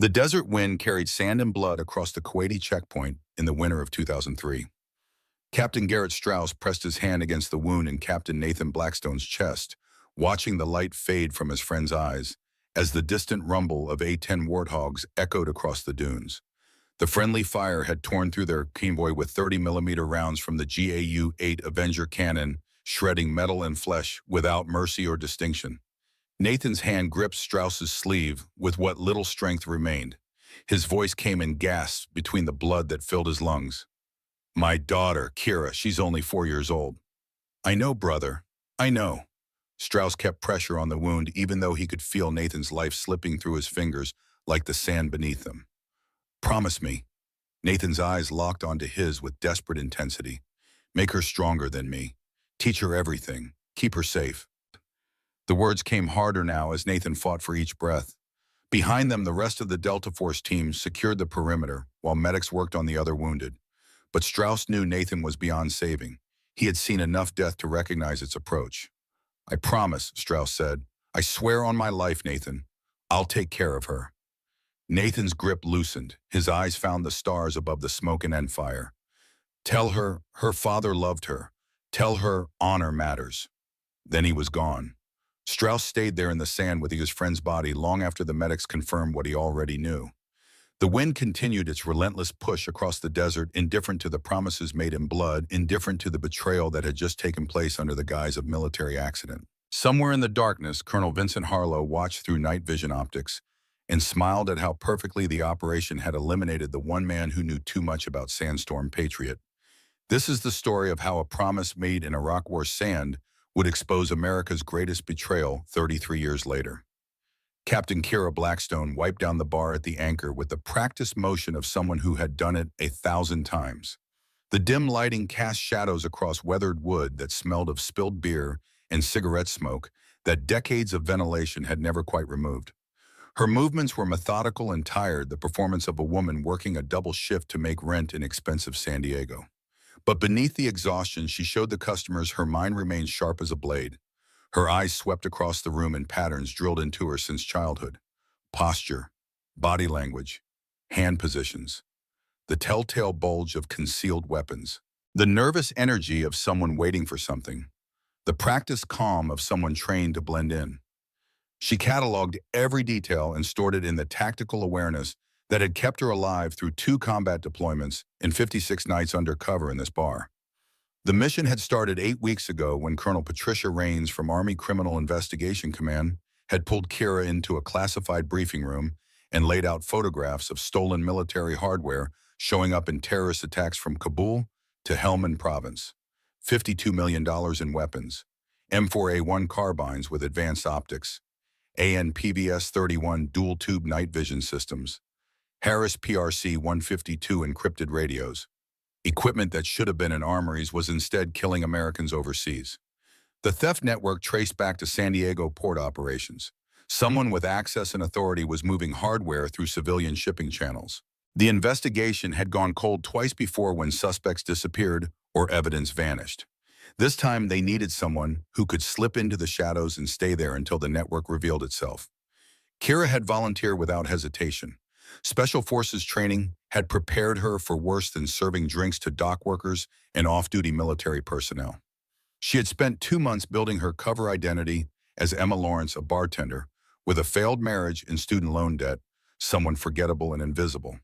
The desert wind carried sand and blood across the Kuwaiti checkpoint in the winter of 2003. Captain Garrett Strauss pressed his hand against the wound in Captain Nathan Blackstone's chest, watching the light fade from his friend's eyes as the distant rumble of A-10 warthogs echoed across the dunes. The friendly fire had torn through their convoy with 30-millimeter rounds from the GAU-8 Avenger cannon, shredding metal and flesh without mercy or distinction. Nathan's hand gripped Strauss's sleeve with what little strength remained. His voice came in gasps between the blood that filled his lungs. "My daughter, Kira, she's only 4 years old." "I know, brother. I know." Strauss kept pressure on the wound even though he could feel Nathan's life slipping through his fingers like the sand beneath them. "Promise me." Nathan's eyes locked onto his with desperate intensity. "Make her stronger than me. Teach her everything. Keep her safe." The words came harder now as Nathan fought for each breath. Behind them, the rest of the Delta Force team secured the perimeter while medics worked on the other wounded. But Strauss knew Nathan was beyond saving. He had seen enough death to recognize its approach. "I promise," Strauss said. "I swear on my life, Nathan. I'll take care of her." Nathan's grip loosened. His eyes found the stars above the smoke and end fire. "Tell her her father loved her. Tell her honor matters." Then he was gone. Strauss stayed there in the sand with his friend's body long after the medics confirmed what he already knew. The wind continued its relentless push across the desert, indifferent to the promises made in blood, indifferent to the betrayal that had just taken place under the guise of military accident. Somewhere in the darkness, Colonel Vincent Harlow watched through night vision optics and smiled at how perfectly the operation had eliminated the one man who knew too much about Sandstorm Patriot. This is the story of how a promise made in Iraq War sand would expose America's greatest betrayal 33 years later. Captain Kira Blackstone wiped down the bar at the anchor with the practiced motion of someone who had done it 1,000 times. The dim lighting cast shadows across weathered wood that smelled of spilled beer and cigarette smoke that decades of ventilation had never quite removed. Her movements were methodical and tired, the performance of a woman working a double shift to make rent in expensive San Diego. But beneath the exhaustion, she showed the customers her mind remained sharp as a blade. Her eyes swept across the room in patterns drilled into her since childhood. Posture, body language, hand positions. The telltale bulge of concealed weapons. The nervous energy of someone waiting for something. The practiced calm of someone trained to blend in. She cataloged every detail and stored it in the tactical awareness that had kept her alive through 2 combat deployments and 56 nights under cover in this bar. The mission had started 8 weeks ago when Colonel Patricia Raines from Army Criminal Investigation Command had pulled Kira into a classified briefing room and laid out photographs of stolen military hardware showing up in terrorist attacks from Kabul to Helmand Province. $52 million in weapons, M4A1 carbines with advanced optics, AN-PVS-31 dual-tube night vision systems, Harris PRC-152 encrypted radios. Equipment that should have been in armories was instead killing Americans overseas. The theft network traced back to San Diego port operations. Someone with access and authority was moving hardware through civilian shipping channels. The investigation had gone cold twice before when suspects disappeared or evidence vanished. This time they needed someone who could slip into the shadows and stay there until the network revealed itself. Kira had volunteered without hesitation. Special Forces training had prepared her for worse than serving drinks to dock workers and off-duty military personnel. She had spent 2 months building her cover identity as Emma Lawrence, a bartender, with a failed marriage and student loan debt, someone forgettable and invisible.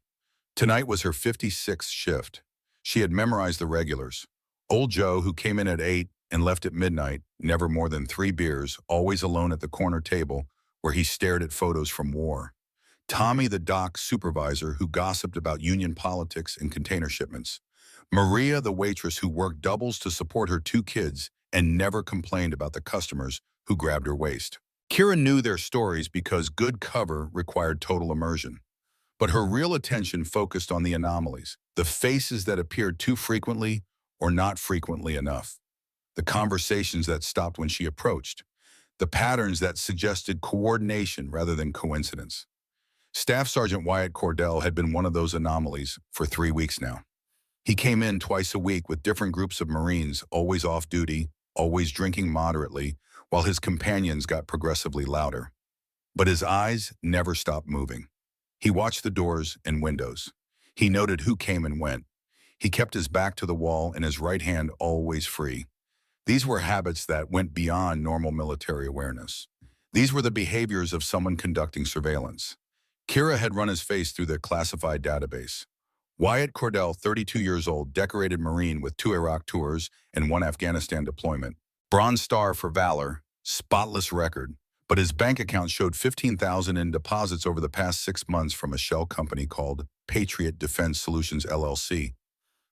Tonight was her 56th shift. She had memorized the regulars. Old Joe, who came in at 8 and left at midnight, never more than 3 beers, always alone at the corner table where he stared at photos from war. Tommy, the dock supervisor who gossiped about union politics and container shipments. Maria, the waitress who worked doubles to support her 2 kids and never complained about the customers who grabbed her waist. Kira knew their stories because good cover required total immersion. But her real attention focused on the anomalies, the faces that appeared too frequently or not frequently enough, the conversations that stopped when she approached, the patterns that suggested coordination rather than coincidence. Staff Sergeant Wyatt Cordell had been one of those anomalies for 3 weeks now. He came in twice a week with different groups of Marines, always off duty, always drinking moderately, while his companions got progressively louder. But his eyes never stopped moving. He watched the doors and windows. He noted who came and went. He kept his back to the wall and his right hand always free. These were habits that went beyond normal military awareness. These were the behaviors of someone conducting surveillance. Kira had run his face through the classified database. Wyatt Cordell, 32 years old, decorated Marine with 2 Iraq tours and 1 Afghanistan deployment. Bronze Star for valor, spotless record. But his bank account showed $15,000 in deposits over the past 6 months from a shell company called Patriot Defense Solutions LLC.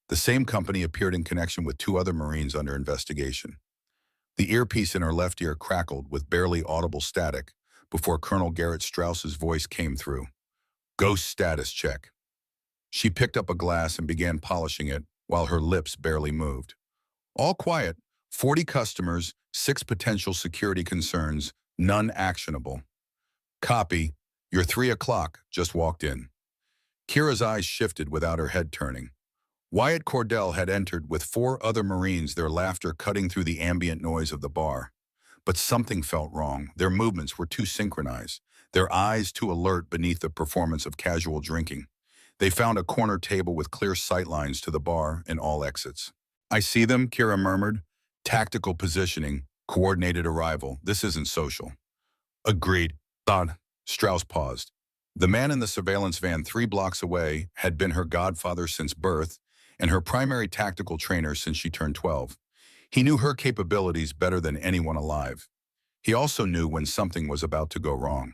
The same company appeared in connection with 2 other Marines under investigation. The earpiece in her left ear crackled with barely audible static before Colonel Garrett Strauss's voice came through. Ghost status check. She picked up a glass and began polishing it while her lips barely moved. All quiet, 40 customers, 6 potential security concerns, none actionable. Copy, your 3 o'clock just walked in. Kira's eyes shifted without her head turning. Wyatt Cordell had entered with 4 other Marines, their laughter cutting through the ambient noise of the bar. But something felt wrong. Their movements were too synchronized, their eyes too alert beneath the performance of casual drinking. They found a corner table with clear sightlines to the bar and all exits. I see them, Kira murmured. Tactical positioning, coordinated arrival. This isn't social. Agreed. Thought. Strauss paused. The man in the surveillance van 3 blocks away had been her godfather since birth and her primary tactical trainer since she turned 12. He knew her capabilities better than anyone alive. He also knew when something was about to go wrong.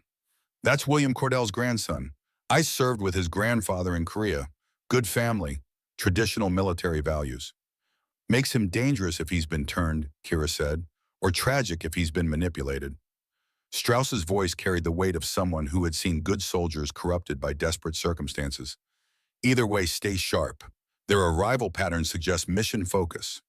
That's William Cordell's grandson. I served with his grandfather in Korea. Good family, traditional military values. Makes him dangerous if he's been turned, Kira said, or tragic if he's been manipulated. Strauss's voice carried the weight of someone who had seen good soldiers corrupted by desperate circumstances. Either way, stay sharp. Their arrival patterns suggest mission focus.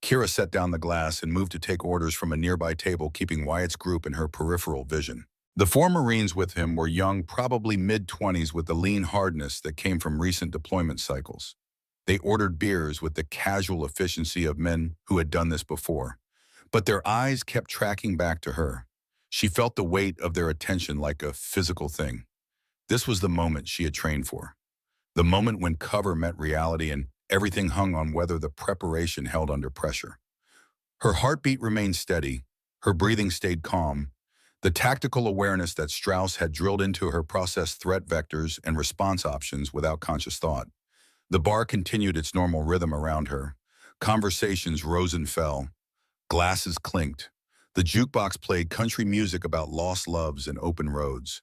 Kira set down the glass and moved to take orders from a nearby table, keeping Wyatt's group in her peripheral vision. The 4 Marines with him were young, probably mid-20s, with the lean hardness that came from recent deployment cycles. They ordered beers with the casual efficiency of men who had done this before. But their eyes kept tracking back to her. She felt the weight of their attention like a physical thing. This was the moment she had trained for. The moment when cover met reality and everything hung on whether the preparation held under pressure. Her heartbeat remained steady. Her breathing stayed calm. The tactical awareness that Strauss had drilled into her processed threat vectors and response options without conscious thought. The bar continued its normal rhythm around her. Conversations rose and fell. Glasses clinked. The jukebox played country music about lost loves and open roads.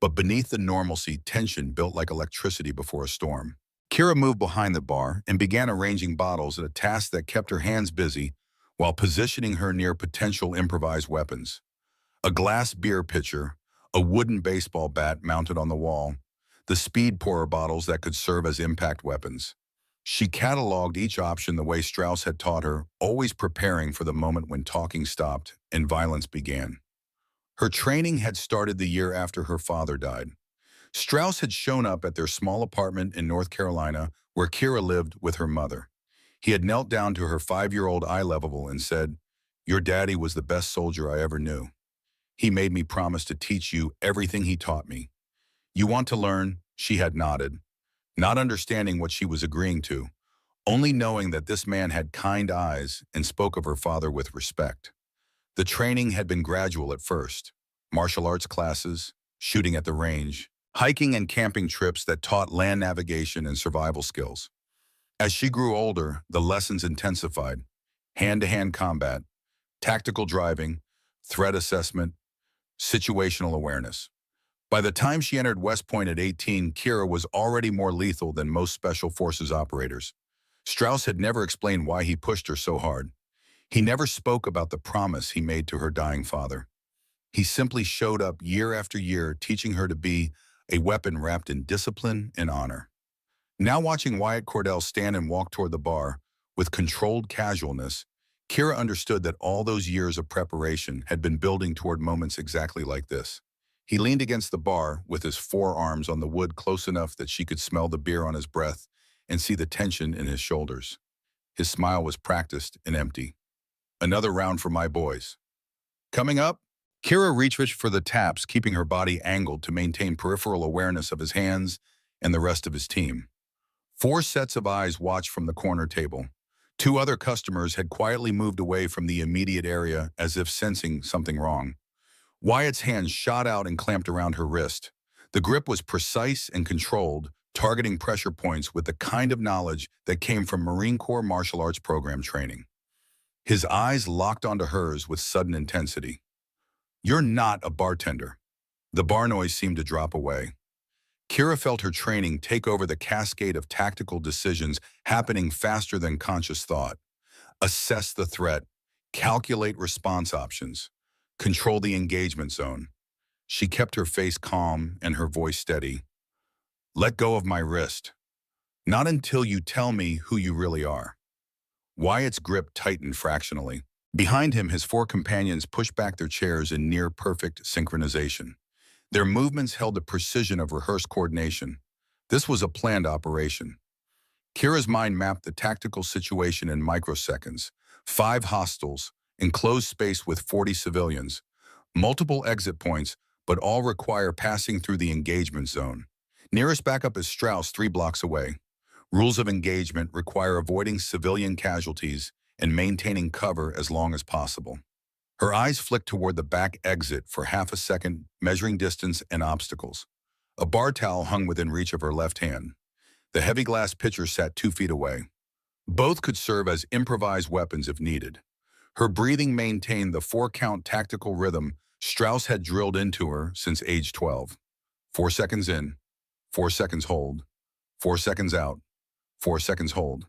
But beneath the normalcy, tension built like electricity before a storm. Kira moved behind the bar and began arranging bottles, a task that kept her hands busy while positioning her near potential improvised weapons. A glass beer pitcher, a wooden baseball bat mounted on the wall, the speed pourer bottles that could serve as impact weapons. She cataloged each option the way Strauss had taught her, always preparing for the moment when talking stopped and violence began. Her training had started the year after her father died. Strauss had shown up at their small apartment in North Carolina where Kira lived with her mother. He had knelt down to her 5-year-old eye level and said, "Your daddy was the best soldier I ever knew. He made me promise to teach you everything he taught me. You want to learn?" She had nodded, not understanding what she was agreeing to, only knowing that this man had kind eyes and spoke of her father with respect. The training had been gradual at first. Martial arts classes, shooting at the range, hiking and camping trips that taught land navigation and survival skills. As she grew older, the lessons intensified. Hand-to-hand combat, tactical driving, threat assessment, situational awareness. By the time she entered West Point at 18, Kira was already more lethal than most Special Forces operators. Strauss had never explained why he pushed her so hard. He never spoke about the promise he made to her dying father. He simply showed up year after year, teaching her to be a weapon wrapped in discipline and honor. Now watching Wyatt Cordell stand and walk toward the bar with controlled casualness, Kira understood that all those years of preparation had been building toward moments exactly like this. He leaned against the bar with his forearms on the wood close enough that she could smell the beer on his breath and see the tension in his shoulders. His smile was practiced and empty. "Another round for my boys." "Coming up?" Kira reached for the taps, keeping her body angled to maintain peripheral awareness of his hands and the rest of his team. 4 sets of eyes watched from the corner table. 2 other customers had quietly moved away from the immediate area as if sensing something wrong. Wyatt's hands shot out and clamped around her wrist. The grip was precise and controlled, targeting pressure points with the kind of knowledge that came from Marine Corps martial arts program training. His eyes locked onto hers with sudden intensity. "You're not a bartender." The bar noise seemed to drop away. Kira felt her training take over the cascade of tactical decisions happening faster than conscious thought. Assess the threat, calculate response options, control the engagement zone. She kept her face calm and her voice steady. "Let go of my wrist. Not until you tell me who you really are." Wyatt's grip tightened fractionally. Behind him, his 4 companions pushed back their chairs in near-perfect synchronization. Their movements held the precision of rehearsed coordination. This was a planned operation. Kira's mind mapped the tactical situation in microseconds. 5 hostiles, enclosed space with 40 civilians, multiple exit points, but all require passing through the engagement zone. Nearest backup is Strauss, 3 blocks away. Rules of engagement require avoiding civilian casualties and maintaining cover as long as possible. Her eyes flicked toward the back exit for half a second, measuring distance and obstacles. A bar towel hung within reach of her left hand. The heavy glass pitcher sat 2 feet away. Both could serve as improvised weapons if needed. Her breathing maintained the 4-count tactical rhythm Strauss had drilled into her since age 12. 4 seconds in, 4 seconds hold, 4 seconds out, 4 seconds hold.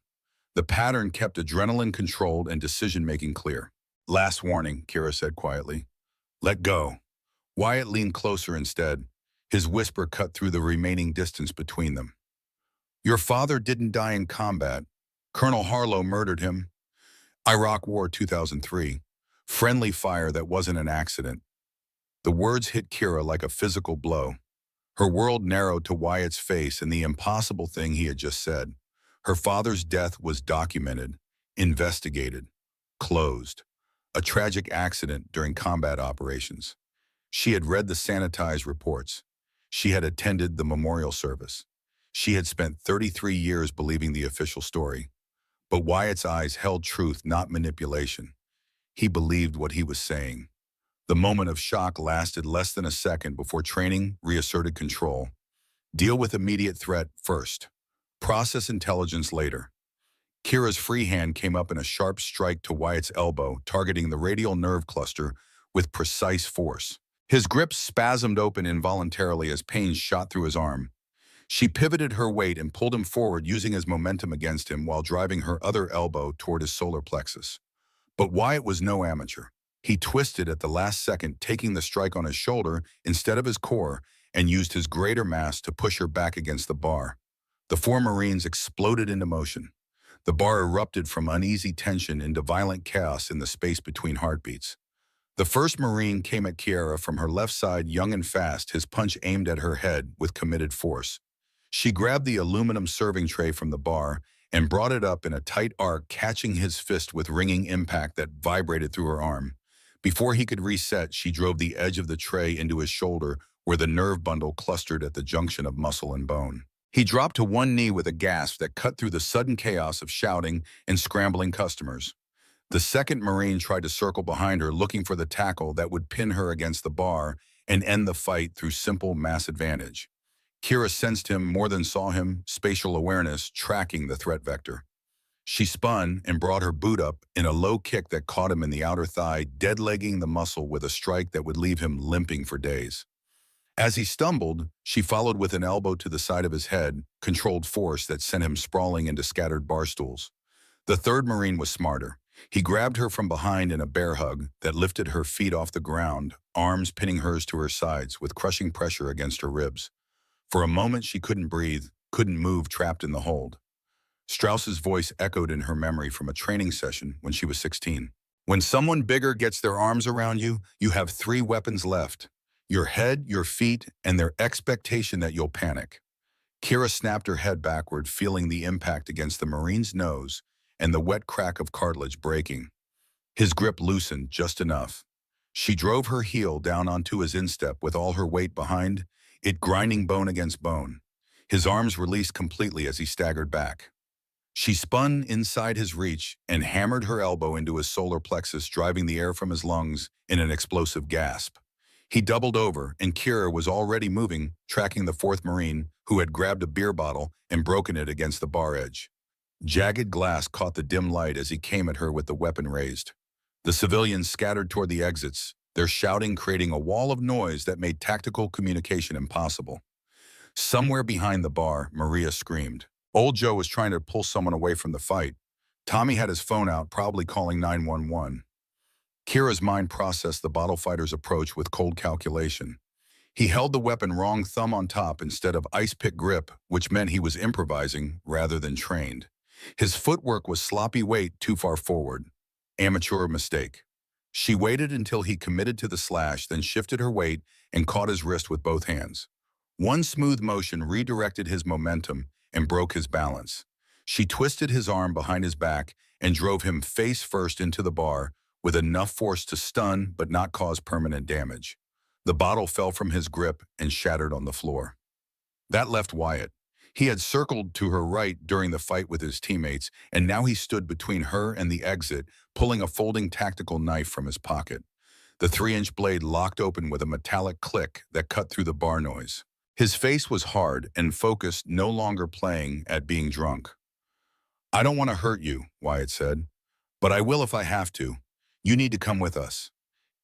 The pattern kept adrenaline controlled and decision-making clear. "Last warning," Kira said quietly. "Let go." Wyatt leaned closer instead. His whisper cut through the remaining distance between them. "Your father didn't die in combat. Colonel Harlow murdered him. Iraq War 2003. Friendly fire that wasn't an accident." The words hit Kira like a physical blow. Her world narrowed to Wyatt's face and the impossible thing he had just said. Her father's death was documented, investigated, closed. A tragic accident during combat operations. She had read the sanitized reports. She had attended the memorial service. She had spent 33 years believing the official story. But Wyatt's eyes held truth, not manipulation. He believed what he was saying. The moment of shock lasted less than a second before training reasserted control. Deal with immediate threat first. Process intelligence later. Kira's free hand came up in a sharp strike to Wyatt's elbow, targeting the radial nerve cluster with precise force. His grip spasmed open involuntarily as pain shot through his arm. She pivoted her weight and pulled him forward, using his momentum against him while driving her other elbow toward his solar plexus. But Wyatt was no amateur. He twisted at the last second, taking the strike on his shoulder instead of his core, and used his greater mass to push her back against the bar. The 4 Marines exploded into motion. The bar erupted from uneasy tension into violent chaos in the space between heartbeats. The first Marine came at Kira from her left side, young and fast, his punch aimed at her head with committed force. She grabbed the aluminum serving tray from the bar and brought it up in a tight arc, catching his fist with ringing impact that vibrated through her arm. Before he could reset, she drove the edge of the tray into his shoulder, where the nerve bundle clustered at the junction of muscle and bone. He dropped to one knee with a gasp that cut through the sudden chaos of shouting and scrambling customers. The second Marine tried to circle behind her, looking for the tackle that would pin her against the bar and end the fight through simple mass advantage. Kira sensed him more than saw him, spatial awareness tracking the threat vector. She spun and brought her boot up in a low kick that caught him in the outer thigh, dead-legging the muscle with a strike that would leave him limping for days. As he stumbled, she followed with an elbow to the side of his head, controlled force that sent him sprawling into scattered bar stools. The third Marine was smarter. He grabbed her from behind in a bear hug that lifted her feet off the ground, arms pinning hers to her sides with crushing pressure against her ribs. For a moment she couldn't breathe, couldn't move, trapped in the hold. Strauss's voice echoed in her memory from a training session when she was 16. "When someone bigger gets their arms around you, you have 3 weapons left. Your head, your feet, and their expectation that you'll panic." Kira snapped her head backward, feeling the impact against the Marine's nose and the wet crack of cartilage breaking. His grip loosened just enough. She drove her heel down onto his instep with all her weight behind, it grinding bone against bone. His arms released completely as he staggered back. She spun inside his reach and hammered her elbow into his solar plexus, driving the air from his lungs in an explosive gasp. He doubled over, and Kira was already moving, tracking the fourth Marine, who had grabbed a beer bottle and broken it against the bar edge. Jagged glass caught the dim light as he came at her with the weapon raised. The civilians scattered toward the exits, their shouting creating a wall of noise that made tactical communication impossible. Somewhere behind the bar, Maria screamed. Old Joe was trying to pull someone away from the fight. Tommy had his phone out, probably calling 911. Kira's mind processed the bottle fighter's approach with cold calculation. He held the weapon wrong thumb on top instead of ice pick grip, which meant he was improvising rather than trained. His footwork was sloppy weight too far forward. Amateur mistake. She waited until he committed to the slash, then shifted her weight and caught his wrist with both hands. One smooth motion redirected his momentum and broke his balance. She twisted his arm behind his back and drove him face first into the bar with enough force to stun but not cause permanent damage. The bottle fell from his grip and shattered on the floor. That left Wyatt. He had circled to her right during the fight with his teammates, and now he stood between her and the exit, pulling a folding tactical knife from his pocket. The 3-inch blade locked open with a metallic click that cut through the bar noise. His face was hard and focused, no longer playing at being drunk. "I don't want to hurt you," Wyatt said, "but I will if I have to. You need to come with us."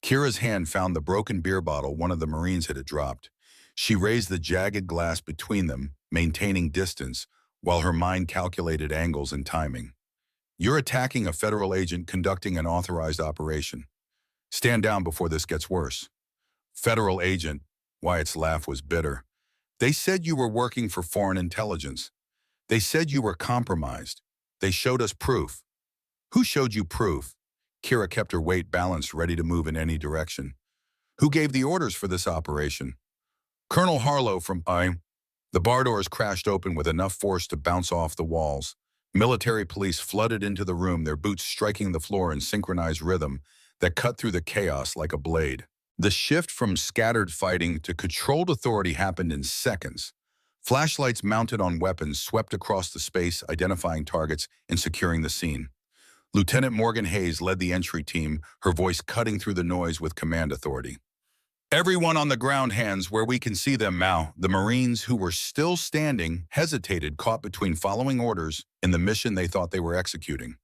Kira's hand found the broken beer bottle one of the Marines had dropped. She raised the jagged glass between them, maintaining distance, while her mind calculated angles and timing. "You're attacking a federal agent conducting an authorized operation. Stand down before this gets worse." "Federal agent?" Wyatt's laugh was bitter. "They said you were working for foreign intelligence. They said you were compromised. They showed us proof." "Who showed you proof?" Kira kept her weight balanced, ready to move in any direction. "Who gave the orders for this operation?" "Colonel Harlow from I." The bar doors crashed open with enough force to bounce off the walls. Military police flooded into the room, their boots striking the floor in synchronized rhythm that cut through the chaos like a blade. The shift from scattered fighting to controlled authority happened in seconds. Flashlights mounted on weapons swept across the space, identifying targets and securing the scene. Lieutenant Morgan Hayes led the entry team, her voice cutting through the noise with command authority. "Everyone on the ground, hands where we can see them now." The Marines, who were still standing, hesitated, caught between following orders and the mission they thought they were executing.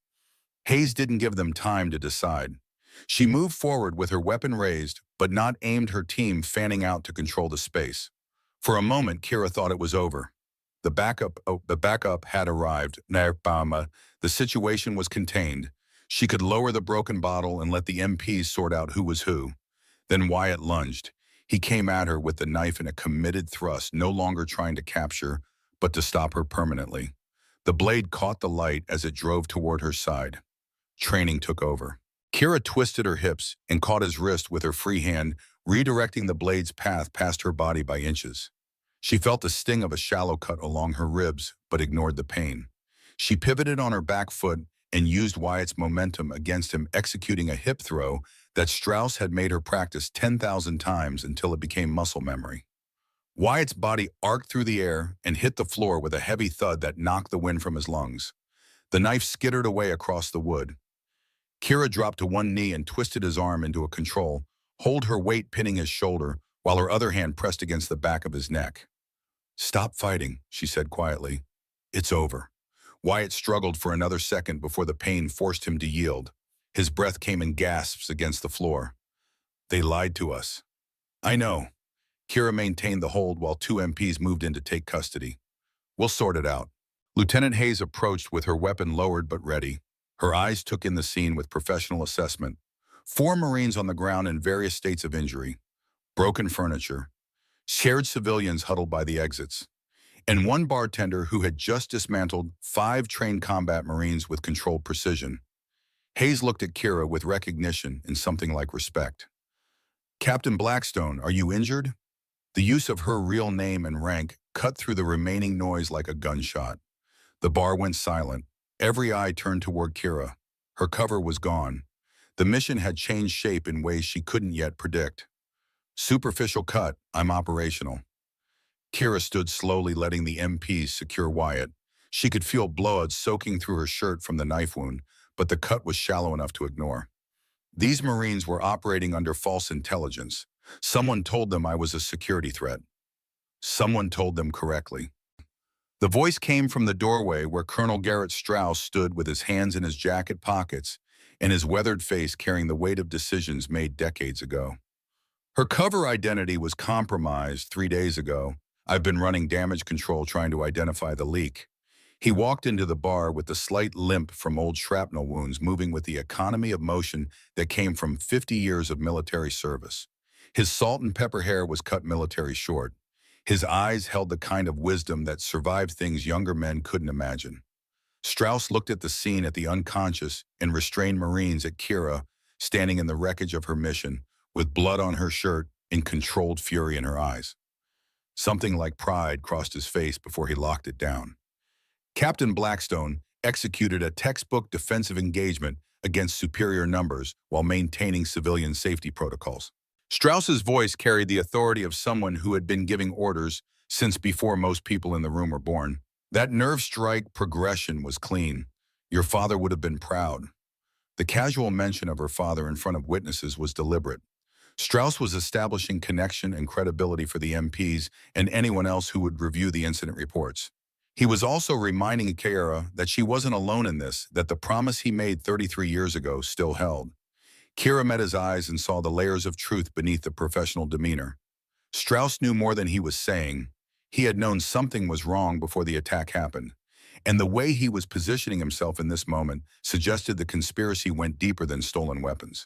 Hayes didn't give them time to decide. She moved forward with her weapon raised, but not aimed, her team fanning out to control the space. For a moment, Kira thought it was over. The backup had arrived. The situation was contained. She could lower the broken bottle and let the MPs sort out who was who. Then Wyatt lunged. He came at her with the knife in a committed thrust, no longer trying to capture, but to stop her permanently. The blade caught the light as it drove toward her side. Training took over. Kira twisted her hips and caught his wrist with her free hand, redirecting the blade's path past her body by inches. She felt the sting of a shallow cut along her ribs, but ignored the pain. She pivoted on her back foot and used Wyatt's momentum against him, executing a hip throw that Strauss had made her practice 10,000 times until it became muscle memory. Wyatt's body arced through the air and hit the floor with a heavy thud that knocked the wind from his lungs. The knife skittered away across the wood. Kira dropped to one knee and twisted his arm into a control, hold her weight pinning his shoulder, while her other hand pressed against the back of his neck. "Stop fighting," she said quietly. "It's over." Wyatt struggled for another second before the pain forced him to yield. His breath came in gasps against the floor. "They lied to us." "I know." Kira maintained the hold while 2 MPs moved in to take custody. "We'll sort it out." Lieutenant Hayes approached with her weapon lowered but ready. Her eyes took in the scene with professional assessment. 4 Marines on the ground in various states of injury. Broken furniture. Scared civilians huddled by the exits. And 1 bartender who had just dismantled 5 trained combat Marines with controlled precision. Hayes looked at Kira with recognition and something like respect. "Captain Blackstone, are you injured?" The use of her real name and rank cut through the remaining noise like a gunshot. The bar went silent. Every eye turned toward Kira. Her cover was gone. The mission had changed shape in ways she couldn't yet predict. Superficial cut, I'm operational. Kira stood slowly, letting the MPs secure Wyatt. She could feel blood soaking through her shirt from the knife wound, but the cut was shallow enough to ignore. These Marines were operating under false intelligence. Someone told them I was a security threat. Someone told them correctly. The voice came from the doorway where Colonel Garrett Strauss stood with his hands in his jacket pockets and his weathered face carrying the weight of decisions made decades ago. Her cover identity was compromised 3 days ago. I've been running damage control trying to identify the leak. He walked into the bar with the slight limp from old shrapnel wounds, moving with the economy of motion that came from 50 years of military service. His salt and pepper hair was cut military short. His eyes held the kind of wisdom that survived things younger men couldn't imagine. Strauss looked at the scene, at the unconscious and restrained Marines, at Kira, standing in the wreckage of her mission, with blood on her shirt and controlled fury in her eyes. Something like pride crossed his face before he locked it down. Captain Blackstone executed a textbook defensive engagement against superior numbers while maintaining civilian safety protocols. Strauss's voice carried the authority of someone who had been giving orders since before most people in the room were born. That nerve strike progression was clean. Your father would have been proud. The casual mention of her father in front of witnesses was deliberate. Strauss was establishing connection and credibility for the MPs and anyone else who would review the incident reports. He was also reminding Kira that she wasn't alone in this, that the promise he made 33 years ago still held. Kira met his eyes and saw the layers of truth beneath the professional demeanor. Strauss knew more than he was saying. He had known something was wrong before the attack happened, and the way he was positioning himself in this moment suggested the conspiracy went deeper than stolen weapons.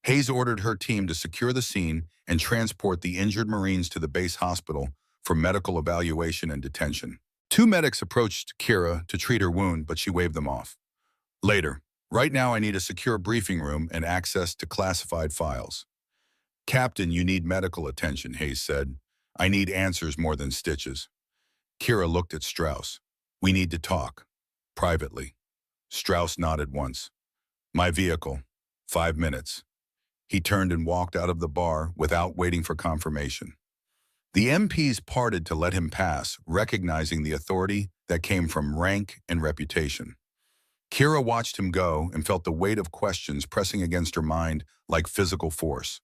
Hayes ordered her team to secure the scene and transport the injured Marines to the base hospital for medical evaluation and detention. 2 medics approached Kira to treat her wound, but she waved them off. Later. Right now I need a secure briefing room and access to classified files. Captain, you need medical attention, Hayes said. I need answers more than stitches. Kira looked at Strauss. We need to talk. Privately. Strauss nodded once. My vehicle. 5 minutes. He turned and walked out of the bar without waiting for confirmation. The MPs parted to let him pass, recognizing the authority that came from rank and reputation. Kira watched him go and felt the weight of questions pressing against her mind like physical force.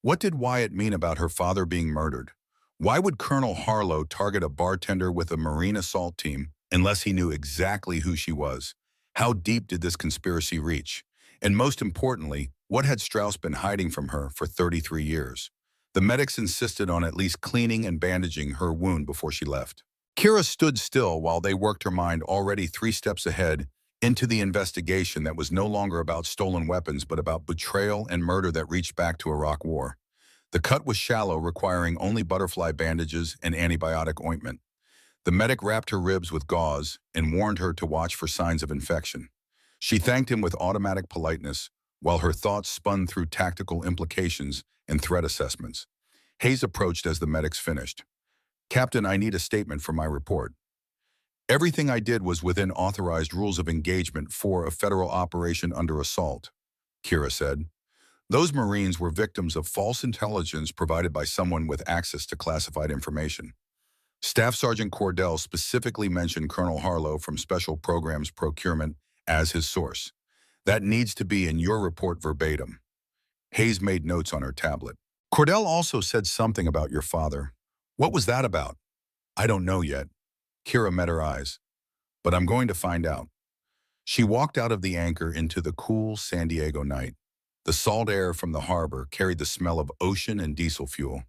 What did Wyatt mean about her father being murdered? Why would Colonel Harlow target a bartender with a Marine assault team unless he knew exactly who she was? How deep did this conspiracy reach? And most importantly, what had Strauss been hiding from her for 33 years? The medics insisted on at least cleaning and bandaging her wound before she left. Kira stood still while they worked her mind already 3 steps ahead into the investigation that was no longer about stolen weapons but about betrayal and murder that reached back to Iraq War. The cut was shallow, requiring only butterfly bandages and antibiotic ointment. The medic wrapped her ribs with gauze and warned her to watch for signs of infection. She thanked him with automatic politeness while her thoughts spun through tactical implications and threat assessments. Hayes approached as the medics finished. Captain, I need a statement for my report. Everything I did was within authorized rules of engagement for a federal operation under assault, Kira said. Those Marines were victims of false intelligence provided by someone with access to classified information. Staff Sergeant Cordell specifically mentioned Colonel Harlow from Special Programs Procurement as his source. That needs to be in your report verbatim. Hayes made notes on her tablet. Cordell also said something about your father. What was that about? I don't know yet. Kira met her eyes. But I'm going to find out. She walked out of the anchor into the cool San Diego night. The salt air from the harbor carried the smell of ocean and diesel fuel.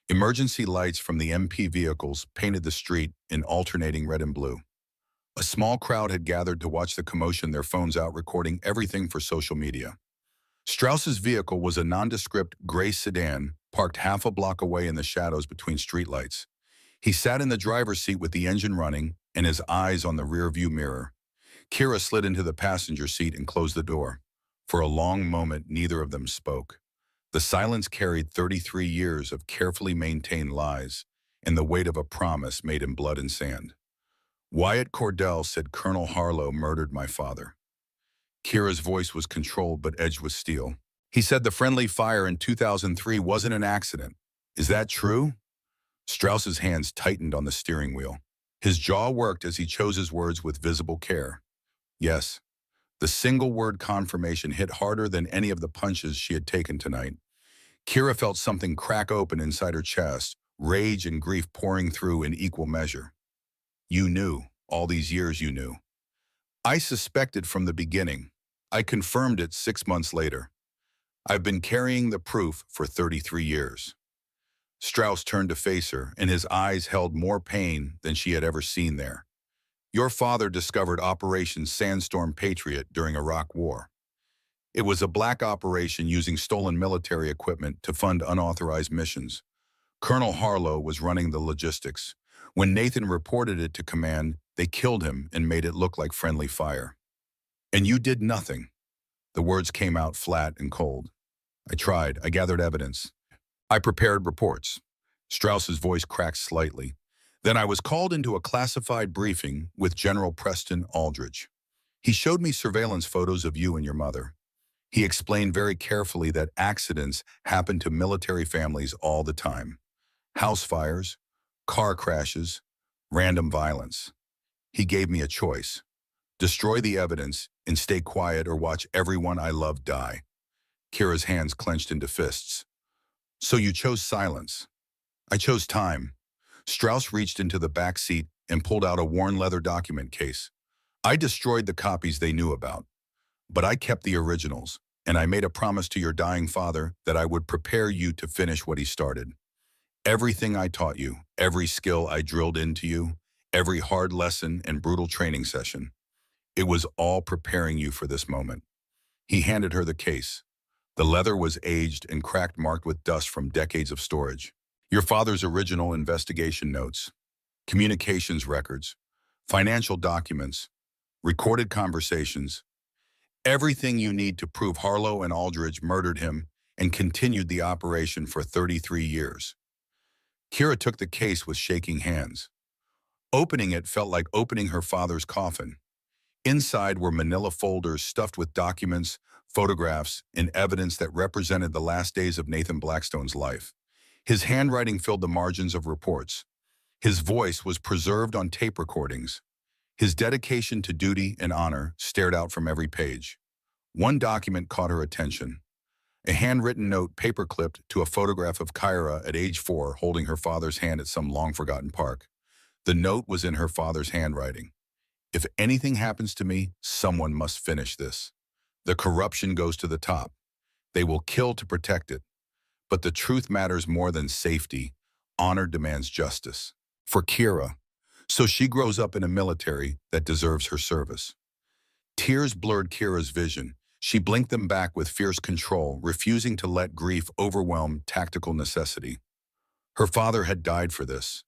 Emergency lights from the MP vehicles painted the street in alternating red and blue. A small crowd had gathered to watch the commotion, their phones out recording everything for social media. Strauss's vehicle was a nondescript gray sedan parked half a block away in the shadows between streetlights. He sat in the driver's seat with the engine running and his eyes on the rear-view mirror. Kira slid into the passenger seat and closed the door. For a long moment, neither of them spoke. The silence carried 33 years of carefully maintained lies and the weight of a promise made in blood and sand. Wyatt Cordell said Colonel Harlow murdered my father. Kira's voice was controlled but edged with steel. He said the friendly fire in 2003 wasn't an accident. Is that true? Strauss's hands tightened on the steering wheel. His jaw worked as he chose his words with visible care. Yes. The single word confirmation hit harder than any of the punches she had taken tonight. Kira felt something crack open inside her chest, rage and grief pouring through in equal measure. You knew. All these years you knew. I suspected from the beginning. I confirmed it 6 months later. I've been carrying the proof for 33 years. Strauss turned to face her, and his eyes held more pain than she had ever seen there. Your father discovered Operation Sandstorm Patriot during Iraq War. It was a black operation using stolen military equipment to fund unauthorized missions. Colonel Harlow was running the logistics. When Nathan reported it to command, they killed him and made it look like friendly fire. And you did nothing. The words came out flat and cold. I tried. I gathered evidence. I prepared reports. Strauss's voice cracked slightly. Then I was called into a classified briefing with General Preston Aldridge. He showed me surveillance photos of you and your mother. He explained very carefully that accidents happen to military families all the time. House fires, car crashes, random violence. He gave me a choice. Destroy the evidence and stay quiet or watch everyone I love die. Kira's hands clenched into fists. So you chose silence. I chose time. Strauss reached into the back seat and pulled out a worn leather document case. I destroyed the copies they knew about, but I kept the originals, and I made a promise to your dying father that I would prepare you to finish what he started. Everything I taught you, every skill I drilled into you, every hard lesson and brutal training session, it was all preparing you for this moment. He handed her the case. The leather was aged and cracked, marked with dust from decades of storage. Your father's original investigation notes, communications records, financial documents, recorded conversations, everything you need to prove Harlow and Aldridge murdered him and continued the operation for 33 years. Kira took the case with shaking hands. Opening it felt like opening her father's coffin. Inside were manila folders stuffed with documents, photographs, and evidence that represented the last days of Nathan Blackstone's life. His handwriting filled the margins of reports. His voice was preserved on tape recordings. His dedication to duty and honor stared out from every page. One document caught her attention. A handwritten note paper-clipped to a photograph of Kyra at age 4 holding her father's hand at some long-forgotten park. The note was in her father's handwriting. If anything happens to me, someone must finish this. The corruption goes to the top. They will kill to protect it. But the truth matters more than safety. Honor demands justice. For Kira. So she grows up in a military that deserves her service. Tears blurred Kira's vision. She blinked them back with fierce control, refusing to let grief overwhelm tactical necessity. Her father had died for this.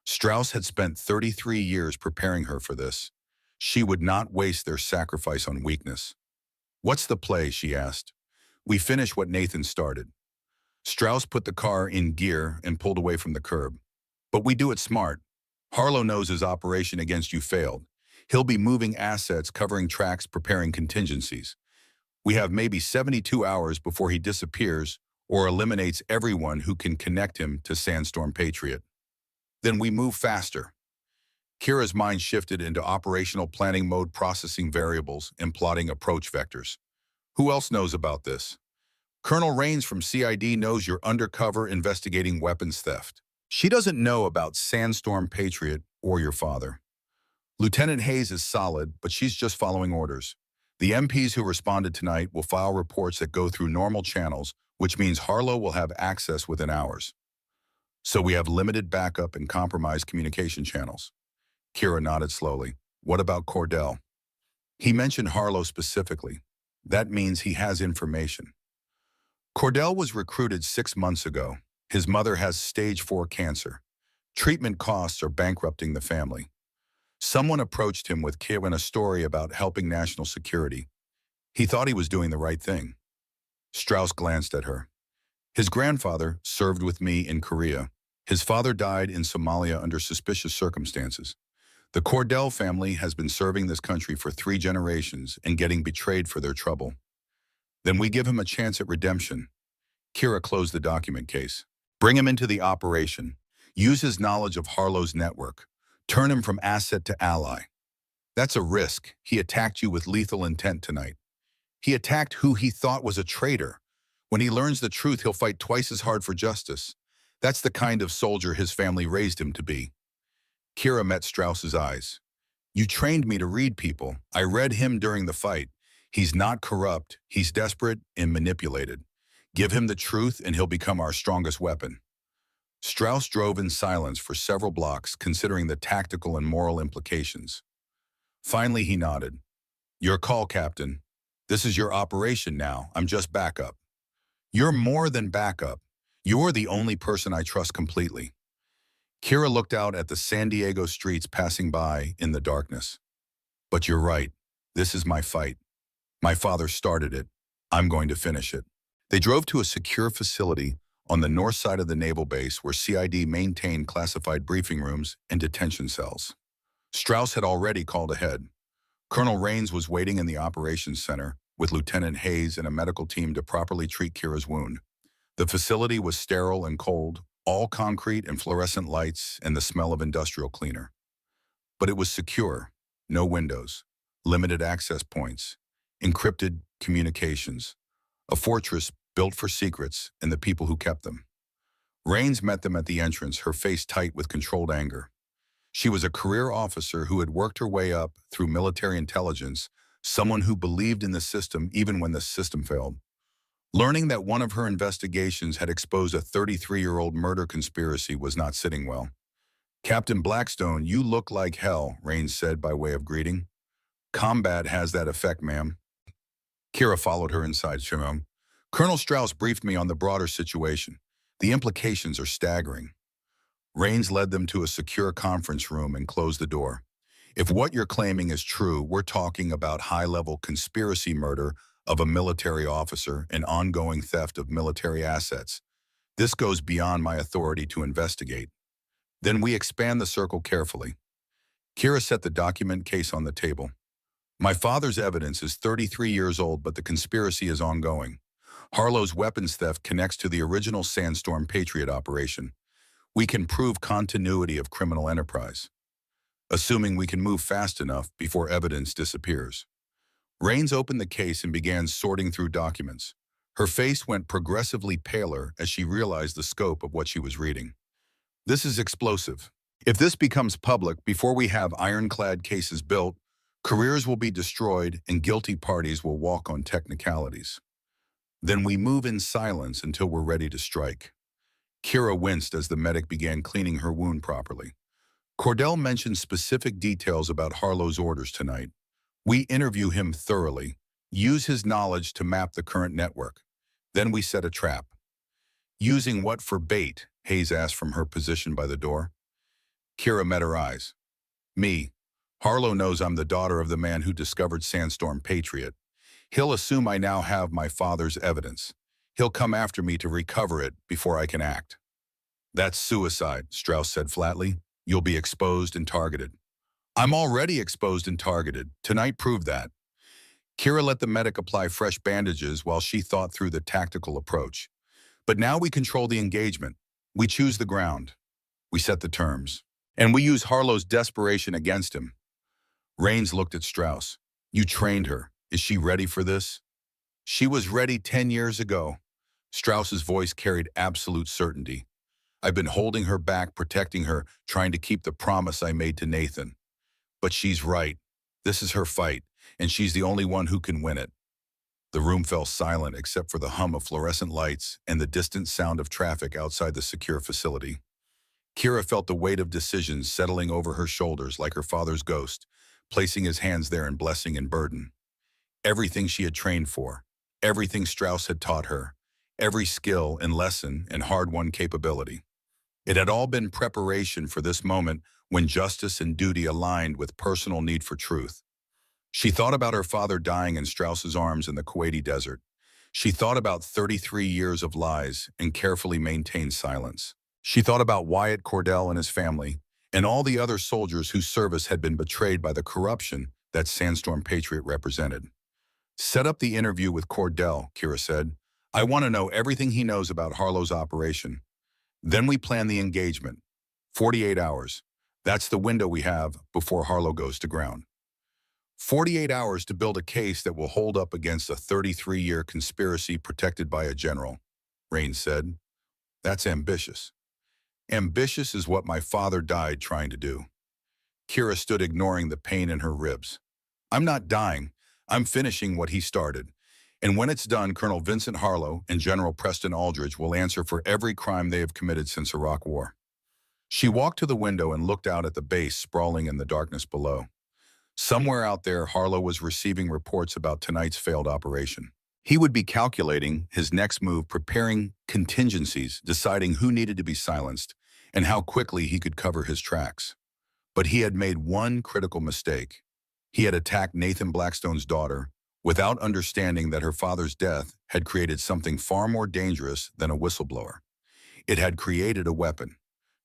Strauss had spent 33 years preparing her for this. She would not waste their sacrifice on weakness. What's the play, she asked. We finish what Nathan started. Strauss put the car in gear and pulled away from the curb. But we do it smart. Harlow knows his operation against you failed. He'll be moving assets, covering tracks, preparing contingencies. We have maybe 72 hours before he disappears or eliminates everyone who can connect him to Sandstorm Patriot. Then we move faster. Kira's mind shifted into operational planning mode, processing variables and plotting approach vectors. Who else knows about this? Colonel Raines from CID knows you're undercover investigating weapons theft. She doesn't know about Sandstorm Patriot or your father. Lieutenant Hayes is solid, but she's just following orders. The MPs who responded tonight will file reports that go through normal channels, which means Harlow will have access within hours. So we have limited backup and compromised communication channels. Kira nodded slowly. What about Cordell? He mentioned Harlow specifically. That means he has information. Cordell was recruited 6 months ago. His mother has stage 4 cancer. Treatment costs are bankrupting the family. Someone approached him with Kira a story about helping national security. He thought he was doing the right thing. Strauss glanced at her. His grandfather served with me in Korea. His father died in Somalia under suspicious circumstances. The Cordell family has been serving this country for 3 generations and getting betrayed for their trouble. Then we give him a chance at redemption. Kira closed the document case. Bring him into the operation. Use his knowledge of Harlow's network. Turn him from asset to ally. That's a risk. He attacked you with lethal intent tonight. He attacked who he thought was a traitor. When he learns the truth, he'll fight twice as hard for justice. That's the kind of soldier his family raised him to be. Kira met Strauss's eyes. You trained me to read people. I read him during the fight. He's not corrupt. He's desperate and manipulated. Give him the truth and he'll become our strongest weapon. Strauss drove in silence for several blocks, considering the tactical and moral implications. Finally, he nodded. Your call, Captain. This is your operation now. I'm just backup. You're more than backup. You're the only person I trust completely. Kira looked out at the San Diego streets passing by in the darkness. But you're right. This is my fight. My father started it. I'm going to finish it. They drove to a secure facility on the north side of the naval base where CID maintained classified briefing rooms and detention cells. Strauss had already called ahead. Colonel Rains was waiting in the operations center with Lieutenant Hayes and a medical team to properly treat Kira's wound. The facility was sterile and cold, all concrete and fluorescent lights and the smell of industrial cleaner. But it was secure, no windows, limited access points, encrypted communications, a fortress built for secrets and the people who kept them. Rains met them at the entrance, her face tight with controlled anger. She was a career officer who had worked her way up through military intelligence, someone who believed in the system even when the system failed. Learning that one of her investigations had exposed a 33-year-old murder conspiracy was not sitting well. Captain Blackstone, you look like hell, Rains said by way of greeting. Combat has that effect, ma'am. Kira followed her inside Shimon. Colonel Strauss briefed me on the broader situation. The implications are staggering. Rains led them to a secure conference room and closed the door. If what you're claiming is true, we're talking about high-level conspiracy murder of a military officer and ongoing theft of military assets. This goes beyond my authority to investigate. Then we expand the circle carefully. Kira set the document case on the table. My father's evidence is 33 years old, but the conspiracy is ongoing. Harlow's weapons theft connects to the original Sandstorm Patriot operation. We can prove continuity of criminal enterprise, assuming we can move fast enough before evidence disappears. Rains opened the case and began sorting through documents. Her face went progressively paler as she realized the scope of what she was reading. This is explosive. If this becomes public before we have ironclad cases built, careers will be destroyed and guilty parties will walk on technicalities. Then we move in silence until we're ready to strike. Kira winced as the medic began cleaning her wound properly. Cordell mentioned specific details about Harlow's orders tonight. We interview him thoroughly, use his knowledge to map the current network. Then we set a trap. Using what for bait? Hayes asked from her position by the door. Kira met her eyes. Me. Harlow knows I'm the daughter of the man who discovered Sandstorm Patriot. He'll assume I now have my father's evidence. He'll come after me to recover it before I can act. That's suicide, Strauss said flatly. You'll be exposed and targeted. I'm already exposed and targeted. Tonight proved that. Kira let the medic apply fresh bandages while she thought through the tactical approach. But now we control the engagement. We choose the ground. We set the terms. And we use Harlow's desperation against him. Rains looked at Strauss. You trained her. Is she ready for this? She was ready 10 years ago. Strauss's voice carried absolute certainty. I've been holding her back, protecting her, trying to keep the promise I made to Nathan. But she's right. This is her fight, and she's the only one who can win it. The room fell silent except for the hum of fluorescent lights and the distant sound of traffic outside the secure facility. Kira felt the weight of decisions settling over her shoulders like her father's ghost, placing his hands there in blessing and burden. Everything she had trained for, everything Strauss had taught her, every skill and lesson and hard-won capability. It had all been preparation for this moment when justice and duty aligned with personal need for truth. She thought about her father dying in Strauss's arms in the Kuwaiti desert. She thought about 33 years of lies and carefully maintained silence. She thought about Wyatt Cordell and his family, and all the other soldiers whose service had been betrayed by the corruption that Sandstorm Patriot represented. Set up the interview with Cordell, Kira said. I want to know everything he knows about Harlow's operation. Then we plan the engagement. 48 hours. That's the window we have before Harlow goes to ground. 48 hours to build a case that will hold up against a 33-year conspiracy protected by a general, Raines said. That's ambitious. Ambitious is what my father died trying to do. Kira stood ignoring the pain in her ribs. I'm not dying. I'm finishing what he started. And when it's done, Colonel Vincent Harlow and General Preston Aldridge will answer for every crime they have committed since Iraq War. She walked to the window and looked out at the base sprawling in the darkness below. Somewhere out there, Harlow was receiving reports about tonight's failed operation. He would be calculating his next move, preparing contingencies, deciding who needed to be silenced, and how quickly he could cover his tracks. But he had made one critical mistake. He had attacked Nathan Blackstone's daughter without understanding that her father's death had created something far more dangerous than a whistleblower. It had created a weapon,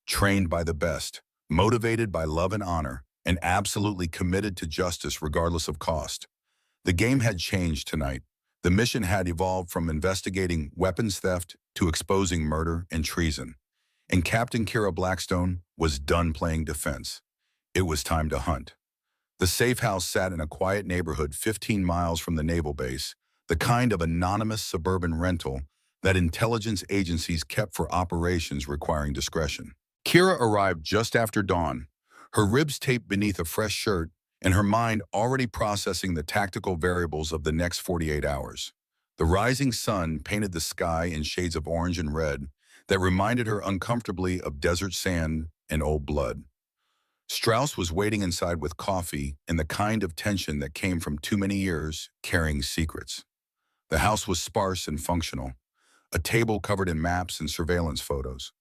trained by the best, motivated by love and honor, and absolutely committed to justice regardless of cost. The game had changed tonight. The mission had evolved from investigating weapons theft to exposing murder and treason. And Captain Kira Blackstone was done playing defense. It was time to hunt. The safe house sat in a quiet neighborhood 15 miles from the naval base, the kind of anonymous suburban rental that intelligence agencies kept for operations requiring discretion. Kira arrived just after dawn, her ribs taped beneath a fresh shirt and her mind already processing the tactical variables of the next 48 hours. The rising sun painted the sky in shades of orange and red that reminded her uncomfortably of desert sand and old blood. Strauss was waiting inside with coffee and the kind of tension that came from too many years carrying secrets. The house was sparse and functional, a table covered in maps and surveillance photos,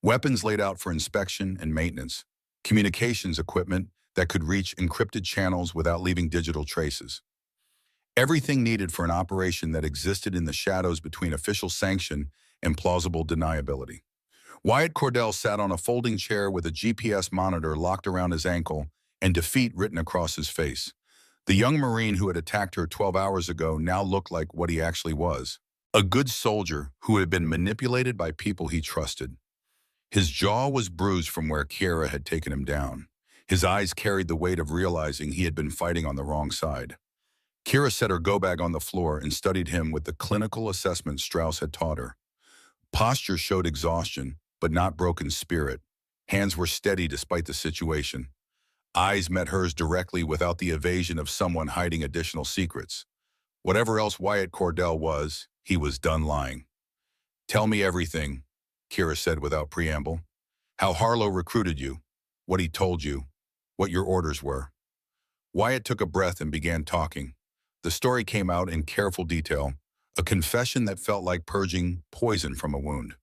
weapons laid out for inspection and maintenance, communications equipment that could reach encrypted channels without leaving digital traces. Everything needed for an operation that existed in the shadows between official sanction and plausible deniability. Wyatt Cordell sat on a folding chair with a GPS monitor locked around his ankle and defeat written across his face. The young Marine who had attacked her 12 hours ago now looked like what he actually was, a good soldier who had been manipulated by people he trusted. His jaw was bruised from where Kira had taken him down. His eyes carried the weight of realizing he had been fighting on the wrong side. Kira set her go-bag on the floor and studied him with the clinical assessment Strauss had taught her. Posture showed exhaustion, but not broken spirit. Hands were steady despite the situation. Eyes met hers directly without the evasion of someone hiding additional secrets. Whatever else Wyatt Cordell was, he was done lying. Tell me everything, Kira said without preamble. How Harlow recruited you, what he told you, what your orders were. Wyatt took a breath and began talking. The story came out in careful detail, a confession that felt like purging poison from a wound.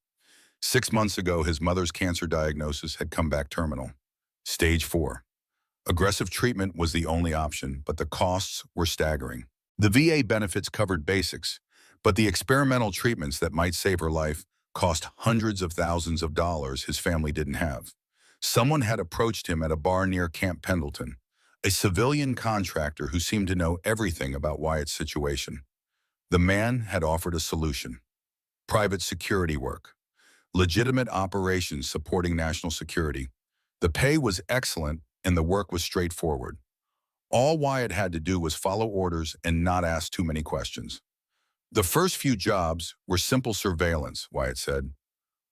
6 months ago, his mother's cancer diagnosis had come back terminal. Stage 4. Aggressive treatment was the only option, but the costs were staggering. The VA benefits covered basics, but the experimental treatments that might save her life cost hundreds of thousands of dollars his family didn't have. Someone had approached him at a bar near Camp Pendleton, a civilian contractor who seemed to know everything about Wyatt's situation. The man had offered a solution: private security work, legitimate operations supporting national security. The pay was excellent and the work was straightforward. All Wyatt had to do was follow orders and not ask too many questions. The first few jobs were simple surveillance, Wyatt said.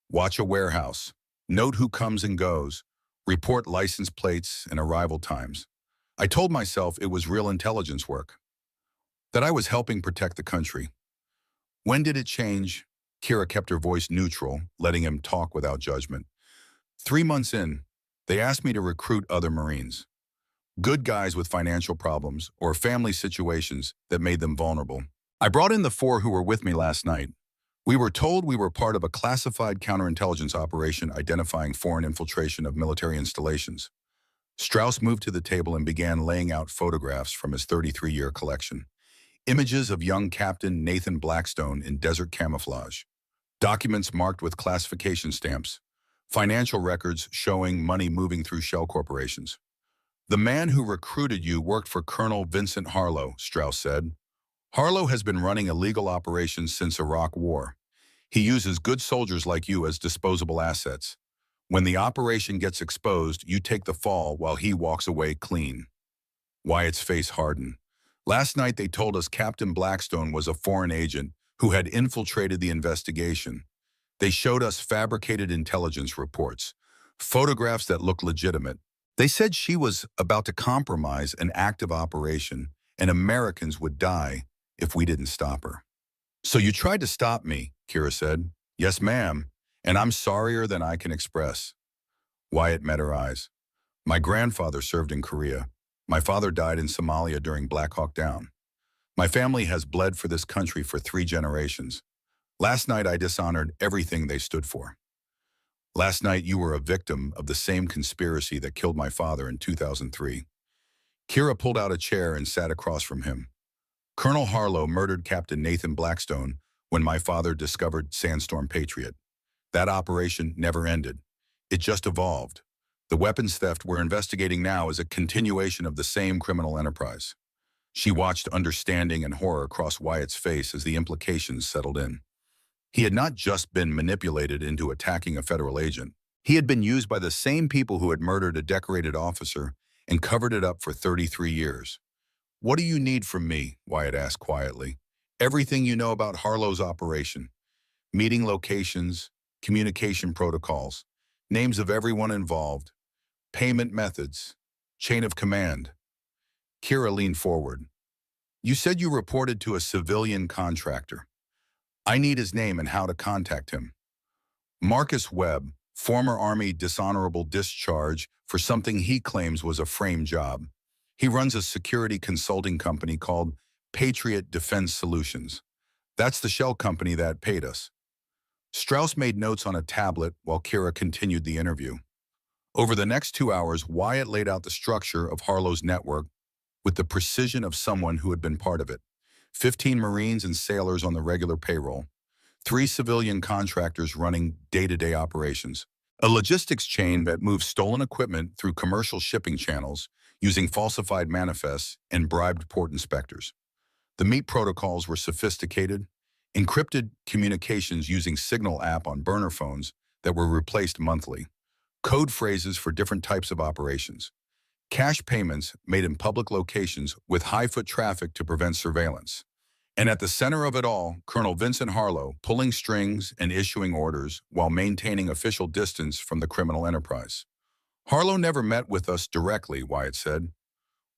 Watch a warehouse, note who comes and goes, report license plates and arrival times. I told myself it was real intelligence work, that I was helping protect the country. When did it change? Kira kept her voice neutral, letting him talk without judgment. 3 months in, they asked me to recruit other Marines. Good guys with financial problems or family situations that made them vulnerable. I brought in the 4 who were with me last night. We were told we were part of a classified counterintelligence operation identifying foreign infiltration of military installations. Strauss moved to the table and began laying out photographs from his 33-year collection. Images of young Captain Nathan Blackstone in desert camouflage. Documents marked with classification stamps. Financial records showing money moving through shell corporations. The man who recruited you worked for Colonel Vincent Harlow, Strauss said. Harlow has been running illegal operations since Iraq War. He uses good soldiers like you as disposable assets. When the operation gets exposed, you take the fall while he walks away clean. Wyatt's face hardened. Last night they told us Captain Blackstone was a foreign agent who had infiltrated the investigation. They showed us fabricated intelligence reports, photographs that looked legitimate. They said she was about to compromise an active operation and Americans would die if we didn't stop her. So you tried to stop me, Kira said. Yes, ma'am, and I'm sorrier than I can express. Wyatt met her eyes. My grandfather served in Korea. My father died in Somalia during Black Hawk Down. My family has bled for this country for 3 generations. Last night I dishonored everything they stood for. Last night you were a victim of the same conspiracy that killed my father in 2003. Kira pulled out a chair and sat across from him. Colonel Harlow murdered Captain Nathan Blackstone when my father discovered Sandstorm Patriot. That operation never ended. It just evolved. The weapons theft we're investigating now is a continuation of the same criminal enterprise. She watched understanding and horror cross Wyatt's face as the implications settled in. He had not just been manipulated into attacking a federal agent. He had been used by the same people who had murdered a decorated officer and covered it up for 33 years. What do you need from me? Wyatt asked quietly. Everything you know about Harlow's operation. Meeting locations, communication protocols, names of everyone involved, payment methods, chain of command. Kira leaned forward. You said you reported to a civilian contractor. I need his name and how to contact him. Marcus Webb, former Army dishonorable discharge for something he claims was a frame job. He runs a security consulting company called Patriot Defense Solutions. That's the shell company that paid us. Strauss made notes on a tablet while Kira continued the interview. Over the next 2 hours, Wyatt laid out the structure of Harlow's network with the precision of someone who had been part of it. 15 Marines and sailors on the regular payroll. 3 civilian contractors running day-to-day operations. A logistics chain that moves stolen equipment through commercial shipping channels using falsified manifests and bribed port inspectors. The meet protocols were sophisticated, encrypted communications using Signal app on burner phones that were replaced monthly, code phrases for different types of operations, cash payments made in public locations with high foot traffic to prevent surveillance. And at the center of it all, Colonel Vincent Harlow pulling strings and issuing orders while maintaining official distance from the criminal enterprise. Harlow never met with us directly, Wyatt said.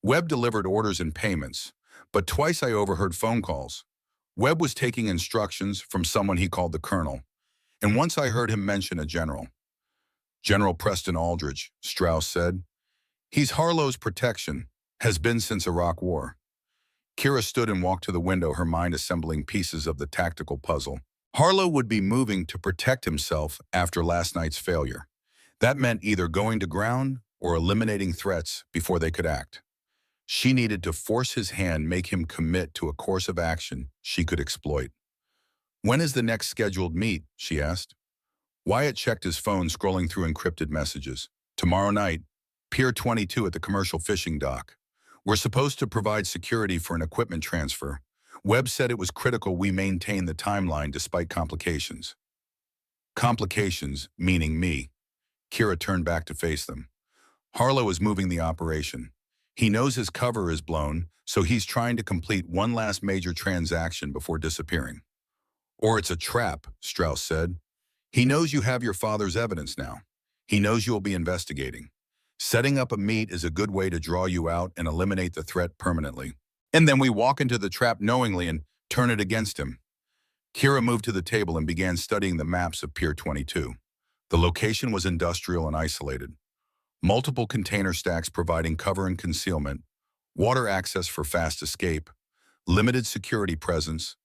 Webb delivered orders and payments, but twice I overheard phone calls. Webb was taking instructions from someone he called the colonel, and once I heard him mention a general. General Preston Aldrich, Strauss said. He's Harlow's protection, has been since Iraq War. Kira stood and walked to the window, her mind assembling pieces of the tactical puzzle. Harlow would be moving to protect himself after last night's failure. That meant either going to ground or eliminating threats before they could act. She needed to force his hand, make him commit to a course of action she could exploit. When is the next scheduled meet? She asked. Wyatt checked his phone, scrolling through encrypted messages. Tomorrow night, Pier 22 at the commercial fishing dock. We're supposed to provide security for an equipment transfer. Webb said it was critical we maintain the timeline despite complications. Complications, meaning me. Kira turned back to face them. Harlow is moving the operation. He knows his cover is blown, so he's trying to complete one last major transaction before disappearing. Or it's a trap, Strauss said. He knows you have your father's evidence now. He knows you'll be investigating. Setting up a meet is a good way to draw you out and eliminate the threat permanently. And then we walk into the trap knowingly and turn it against him. Kira moved to the table and began studying the maps of Pier 22. The location was industrial and isolated. Multiple container stacks providing cover and concealment, water access for fast escape, limited security presence,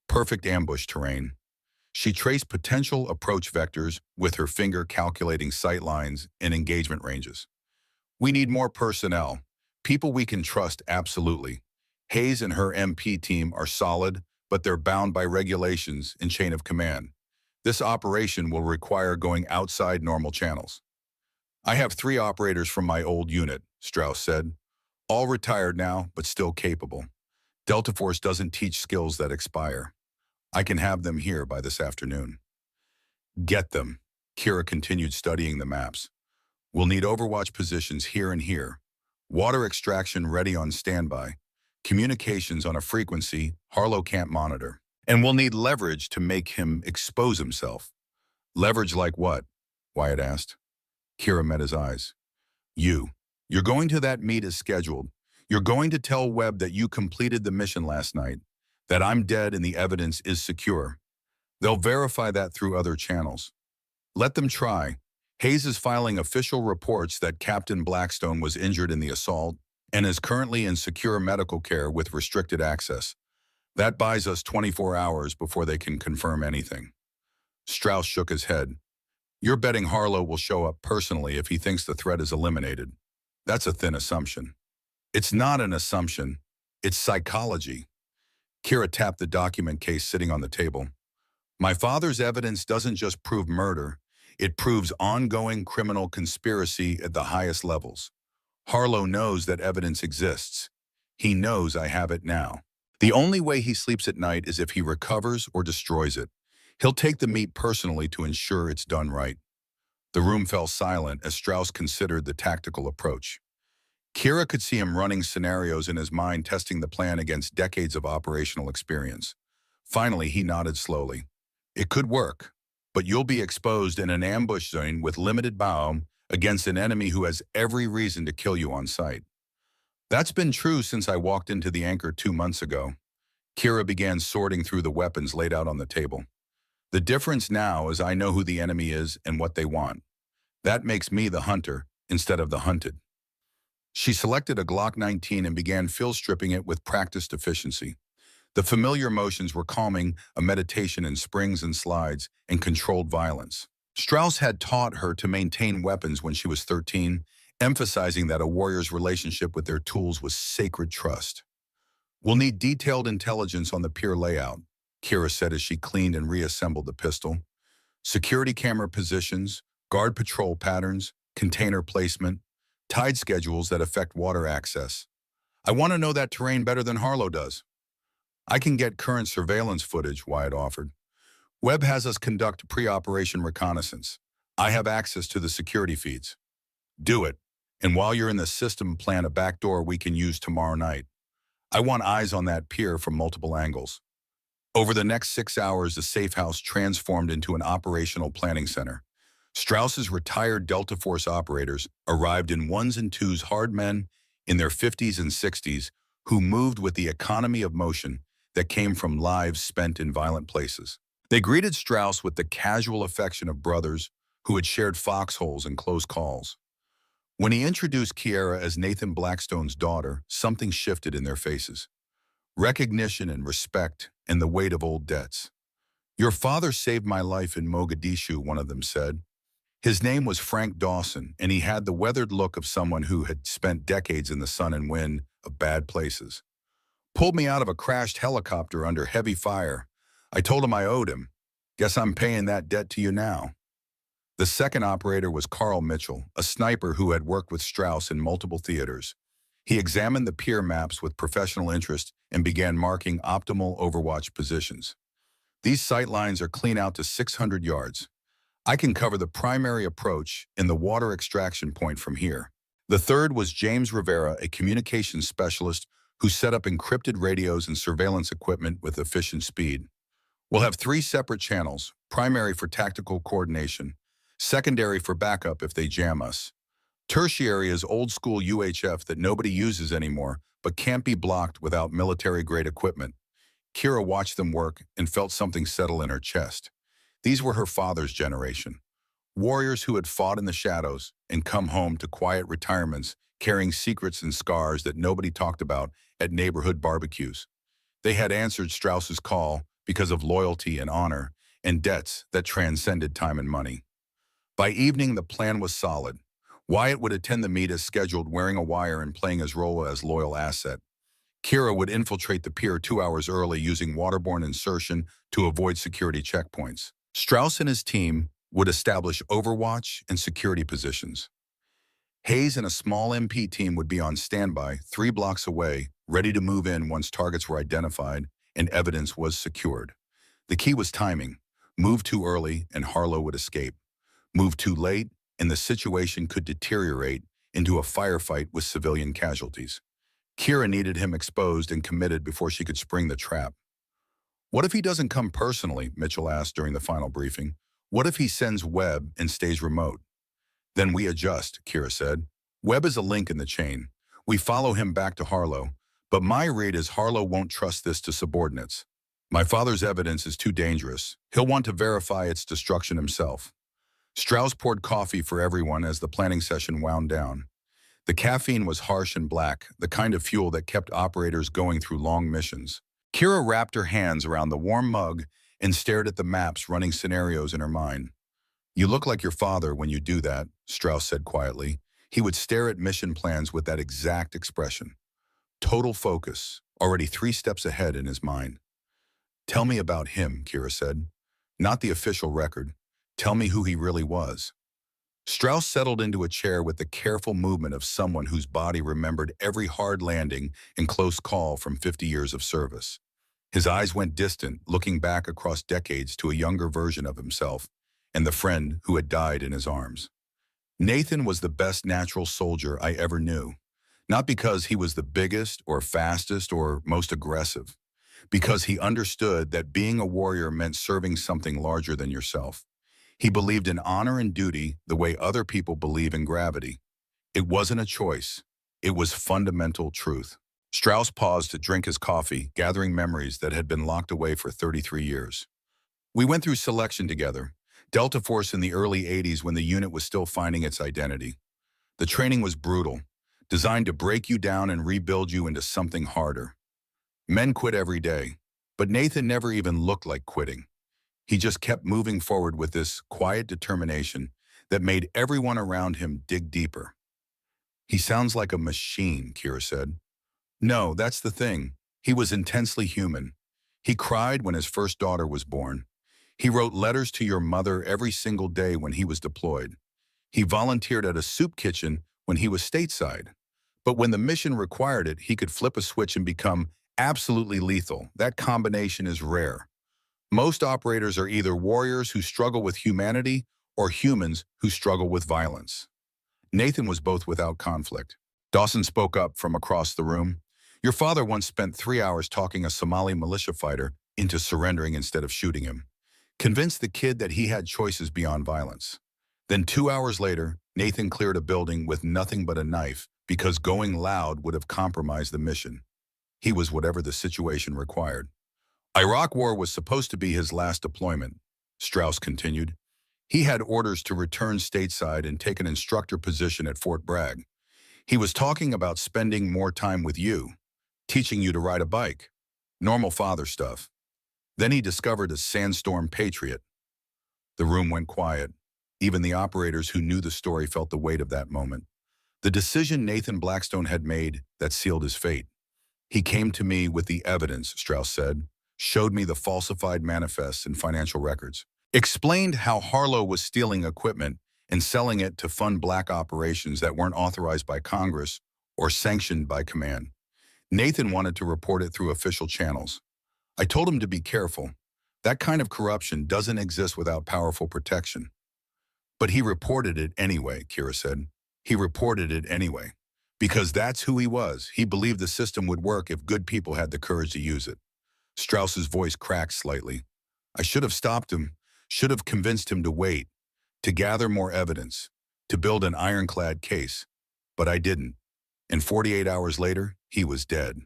perfect ambush terrain. She traced potential approach vectors with her finger, calculating sight lines and engagement ranges. We need more personnel, people we can trust absolutely. Hayes and her MP team are solid, but they're bound by regulations and chain of command. This operation will require going outside normal channels. I have 3 operators from my old unit, Strauss said. All retired now, but still capable. Delta Force doesn't teach skills that expire. I can have them here by this afternoon. Get them. Kira continued studying the maps. We'll need overwatch positions here and here. Water extraction ready on standby. Communications on a frequency Harlow can't monitor. And we'll need leverage to make him expose himself. Leverage like what? Wyatt asked. Kira met his eyes. You're going to that meet as scheduled. You're going to tell Webb that you completed the mission last night, that I'm dead and the evidence is secure. They'll verify that through other channels. Let them try. Hayes is filing official reports that Captain Blackstone was injured in the assault and is currently in secure medical care with restricted access. That buys us 24 hours before they can confirm anything. Strauss shook his head. You're betting Harlow will show up personally if he thinks the threat is eliminated. That's a thin assumption. It's not an assumption. It's psychology. Kira tapped the document case sitting on the table. My father's evidence doesn't just prove murder. It proves ongoing criminal conspiracy at the highest levels. Harlow knows that evidence exists. He knows I have it now. The only way he sleeps at night is if he recovers or destroys it. He'll take the meat personally to ensure it's done right. The room fell silent as Strauss considered the tactical approach. Kira could see him running scenarios in his mind, testing the plan against decades of operational experience. Finally, he nodded slowly. It could work, but you'll be exposed in an ambush zone with limited biome against an enemy who has every reason to kill you on sight. That's been true since I walked into the anchor 2 months ago. Kira began sorting through the weapons laid out on the table. The difference now is I know who the enemy is and what they want. That makes me the hunter instead of the hunted. She selected a Glock 19 and began fill stripping it with practiced efficiency. The familiar motions were calming, a meditation in springs and slides and controlled violence. Strauss had taught her to maintain weapons when she was 13, emphasizing that a warrior's relationship with their tools was sacred trust. We'll need detailed intelligence on the pier layout, Kira said as she cleaned and reassembled the pistol. Security camera positions, guard patrol patterns, container placement, tide schedules that affect water access. I want to know that terrain better than Harlow does. I can get current surveillance footage, Wyatt offered. Webb has us conduct pre-operation reconnaissance. I have access to the security feeds. Do it. And while you're in the system, plan a backdoor we can use tomorrow night. I want eyes on that pier from multiple angles. Over the next 6 hours, the safe house transformed into an operational planning center. Strauss's retired Delta Force operators arrived in ones and twos, hard men in their 50s and 60s who moved with the economy of motion that came from lives spent in violent places. They greeted Strauss with the casual affection of brothers who had shared foxholes and close calls. When he introduced Kiera as Nathan Blackstone's daughter, something shifted in their faces. Recognition and respect and the weight of old debts. Your father saved my life in Mogadishu, one of them said. His name was Frank Dawson, and he had the weathered look of someone who had spent decades in the sun and wind of bad places. Pulled me out of a crashed helicopter under heavy fire. I told him I owed him. Guess I'm paying that debt to you now. The second operator was Carl Mitchell, a sniper who had worked with Strauss in multiple theaters. He examined the pier maps with professional interest and began marking optimal overwatch positions. These sight lines are clean out to 600 yards. I can cover the primary approach and the water extraction point from here. The third was James Rivera, a communications specialist who set up encrypted radios and surveillance equipment with efficient speed. We'll have 3 separate channels, primary for tactical coordination, secondary for backup if they jam us. Tertiary is old-school UHF that nobody uses anymore, but can't be blocked without military-grade equipment. Kira watched them work and felt something settle in her chest. These were her father's generation. Warriors who had fought in the shadows and come home to quiet retirements, carrying secrets and scars that nobody talked about at neighborhood barbecues. They had answered Strauss's call because of loyalty and honor and debts that transcended time and money. By evening, the plan was solid. Wyatt would attend the meet as scheduled, wearing a wire and playing his role as loyal asset. Kira would infiltrate the pier 2 hours early using waterborne insertion to avoid security checkpoints. Strauss and his team would establish overwatch and security positions. Hayes and a small MP team would be on standby 3 blocks away, ready to move in once targets were identified and evidence was secured. The key was timing. Move too early and Harlow would escape. Move too late and the situation could deteriorate into a firefight with civilian casualties. Kira needed him exposed and committed before she could spring the trap. What if he doesn't come personally, Mitchell asked during the final briefing. What if he sends Webb and stays remote? Then we adjust, Kira said. Webb is a link in the chain. We follow him back to Harlow, but my read is Harlow won't trust this to subordinates. My father's evidence is too dangerous. He'll want to verify its destruction himself. Strauss poured coffee for everyone as the planning session wound down. The caffeine was harsh and black, the kind of fuel that kept operators going through long missions. Kira wrapped her hands around the warm mug and stared at the maps running scenarios in her mind. You look like your father when you do that, Strauss said quietly. He would stare at mission plans with that exact expression. Total focus, already 3 steps ahead in his mind. Tell me about him, Kira said. Not the official record. Tell me who he really was. Strauss settled into a chair with the careful movement of someone whose body remembered every hard landing and close call from 50 years of service. His eyes went distant, looking back across decades to a younger version of himself and the friend who had died in his arms. Nathan was the best natural soldier I ever knew, not because he was the biggest or fastest or most aggressive, because he understood that being a warrior meant serving something larger than yourself. He believed in honor and duty the way other people believe in gravity. It wasn't a choice. It was fundamental truth. Strauss paused to drink his coffee, gathering memories that had been locked away for 33 years. We went through selection together, Delta Force in the early 80s when the unit was still finding its identity. The training was brutal, designed to break you down and rebuild you into something harder. Men quit every day, but Nathan never even looked like quitting. He just kept moving forward with this quiet determination that made everyone around him dig deeper. He sounds like a machine, Kira said. No, that's the thing. He was intensely human. He cried when his first daughter was born. He wrote letters to your mother every single day when he was deployed. He volunteered at a soup kitchen when he was stateside. But when the mission required it, he could flip a switch and become absolutely lethal. That combination is rare. Most operators are either warriors who struggle with humanity or humans who struggle with violence. Nathan was both without conflict. Dawson spoke up from across the room. Your father once spent 3 hours talking a Somali militia fighter into surrendering instead of shooting him. Convinced the kid that he had choices beyond violence. Then 2 hours later, Nathan cleared a building with nothing but a knife because going loud would have compromised the mission. He was whatever the situation required. Iraq War was supposed to be his last deployment, Strauss continued. He had orders to return stateside and take an instructor position at Fort Bragg. He was talking about spending more time with you, teaching you to ride a bike. Normal father stuff. Then he discovered a Sandstorm Patriot. The room went quiet. Even the operators who knew the story felt the weight of that moment. The decision Nathan Blackstone had made that sealed his fate. He came to me with the evidence, Strauss said, showed me the falsified manifests and financial records, explained how Harlow was stealing equipment and selling it to fund black operations that weren't authorized by Congress or sanctioned by command. Nathan wanted to report it through official channels. I told him to be careful. That kind of corruption doesn't exist without powerful protection. But he reported it anyway, Kira said. He reported it anyway. Because that's who he was. He believed the system would work if good people had the courage to use it. Strauss's voice cracked slightly. I should have stopped him, should have convinced him to wait, to gather more evidence, to build an ironclad case. But I didn't. And 48 hours later, he was dead.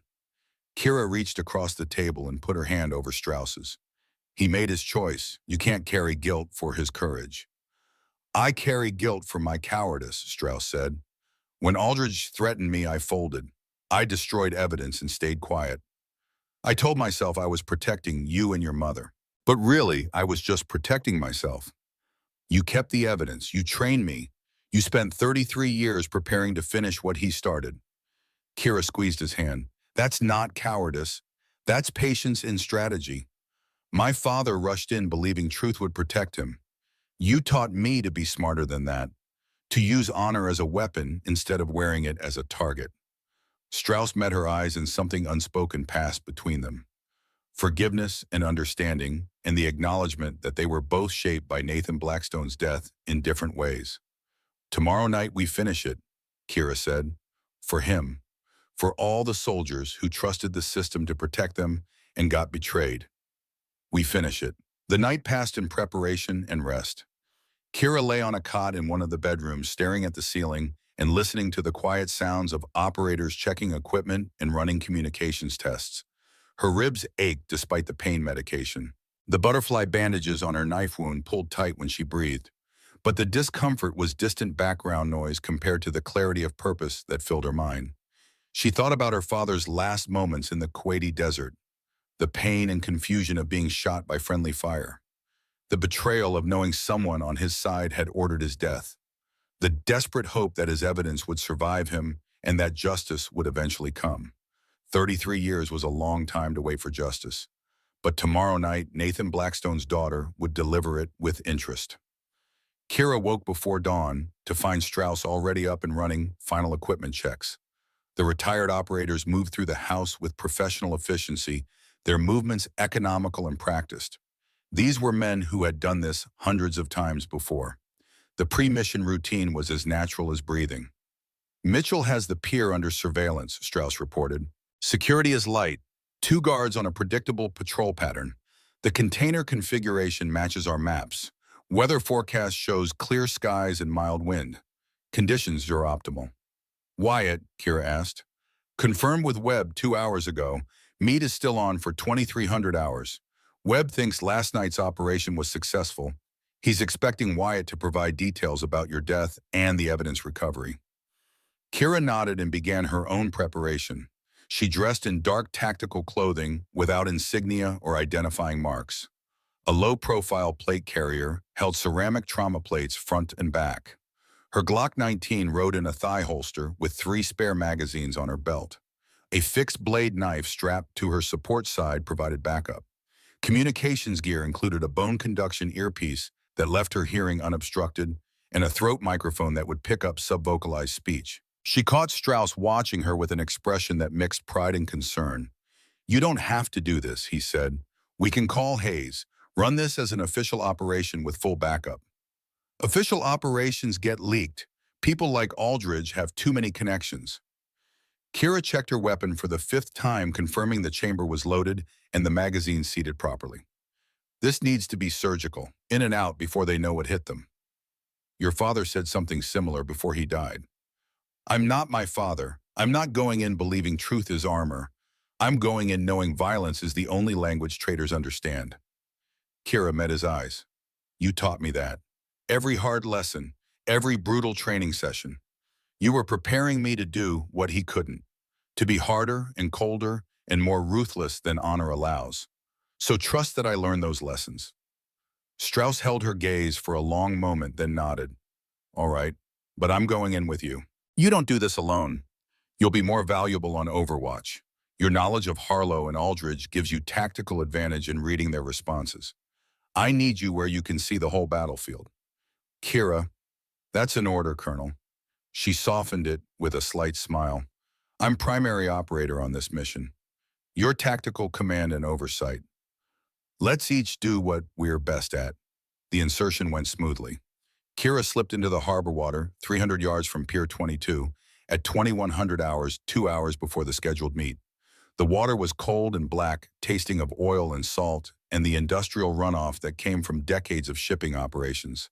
Kira reached across the table and put her hand over Strauss's. He made his choice. You can't carry guilt for his courage. I carry guilt for my cowardice, Strauss said. When Aldridge threatened me, I folded. I destroyed evidence and stayed quiet. I told myself I was protecting you and your mother. But really, I was just protecting myself. You kept the evidence. You trained me. You spent 33 years preparing to finish what he started. Kira squeezed his hand. That's not cowardice. That's patience in strategy. My father rushed in believing truth would protect him. You taught me to be smarter than that, to use honor as a weapon instead of wearing it as a target. Strauss met her eyes and something unspoken passed between them. Forgiveness and understanding, and the acknowledgement that they were both shaped by Nathan Blackstone's death in different ways. Tomorrow night we finish it, Kira said. For him. For all the soldiers who trusted the system to protect them and got betrayed. We finish it. The night passed in preparation and rest. Kira lay on a cot in one of the bedrooms, staring at the ceiling and listening to the quiet sounds of operators checking equipment and running communications tests. Her ribs ached despite the pain medication. The butterfly bandages on her knife wound pulled tight when she breathed. But the discomfort was distant background noise compared to the clarity of purpose that filled her mind. She thought about her father's last moments in the Kuwaiti desert, the pain and confusion of being shot by friendly fire, the betrayal of knowing someone on his side had ordered his death, the desperate hope that his evidence would survive him and that justice would eventually come. 33 years was a long time to wait for justice, but tomorrow night, Nathan Blackstone's daughter would deliver it with interest. Kira woke before dawn to find Strauss already up and running final equipment checks. The retired operators moved through the house with professional efficiency, their movements economical and practiced. These were men who had done this hundreds of times before. The pre-mission routine was as natural as breathing. Mitchell has the pier under surveillance, Strauss reported. Security is light, 2 guards on a predictable patrol pattern. The container configuration matches our maps. Weather forecast shows clear skies and mild wind. Conditions are optimal. Wyatt, Kira asked. Confirmed with Webb 2 hours ago. Meade is still on for 2,300 hours. Webb thinks last night's operation was successful. He's expecting Wyatt to provide details about your death and the evidence recovery. Kira nodded and began her own preparation. She dressed in dark tactical clothing without insignia or identifying marks. A low-profile plate carrier held ceramic trauma plates front and back. Her Glock 19 rode in a thigh holster with 3 spare magazines on her belt. A fixed-blade knife strapped to her support side provided backup. Communications gear included a bone conduction earpiece that left her hearing unobstructed and a throat microphone that would pick up subvocalized speech. She caught Strauss watching her with an expression that mixed pride and concern. You don't have to do this, he said. We can call Hayes. Run this as an official operation with full backup. Official operations get leaked. People like Aldridge have too many connections. Kira checked her weapon for the 5th time, confirming the chamber was loaded and the magazine seated properly. This needs to be surgical, in and out before they know what hit them. Your father said something similar before he died. I'm not my father. I'm not going in believing truth is armor. I'm going in knowing violence is the only language traitors understand. Kira met his eyes. You taught me that. Every hard lesson, every brutal training session. You were preparing me to do what he couldn't, to be harder and colder and more ruthless than honor allows. So trust that I learned those lessons. Strauss held her gaze for a long moment, then nodded. All right, but I'm going in with you. You don't do this alone. You'll be more valuable on Overwatch. Your knowledge of Harlow and Aldridge gives you tactical advantage in reading their responses. I need you where you can see the whole battlefield. Kira, that's an order, Colonel. She softened it with a slight smile. I'm primary operator on this mission. Your tactical command and oversight. Let's each do what we're best at. The insertion went smoothly. Kira slipped into the harbor water, 300 yards from Pier 22, at 2100 hours, 2 hours before the scheduled meet. The water was cold and black, tasting of oil and salt, and the industrial runoff that came from decades of shipping operations.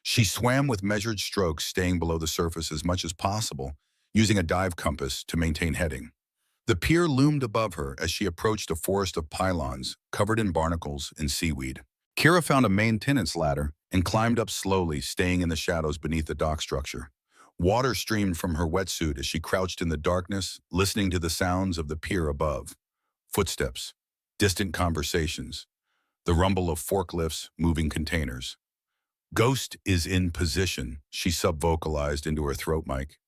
She swam with measured strokes, staying below the surface as much as possible, using a dive compass to maintain heading. The pier loomed above her as she approached a forest of pylons covered in barnacles and seaweed. Kira found a maintenance ladder and climbed up slowly, staying in the shadows beneath the dock structure. Water streamed from her wetsuit as she crouched in the darkness, listening to the sounds of the pier above. Footsteps, distant conversations, the rumble of forklifts moving containers. Ghost is in position, she subvocalized into her throat mic.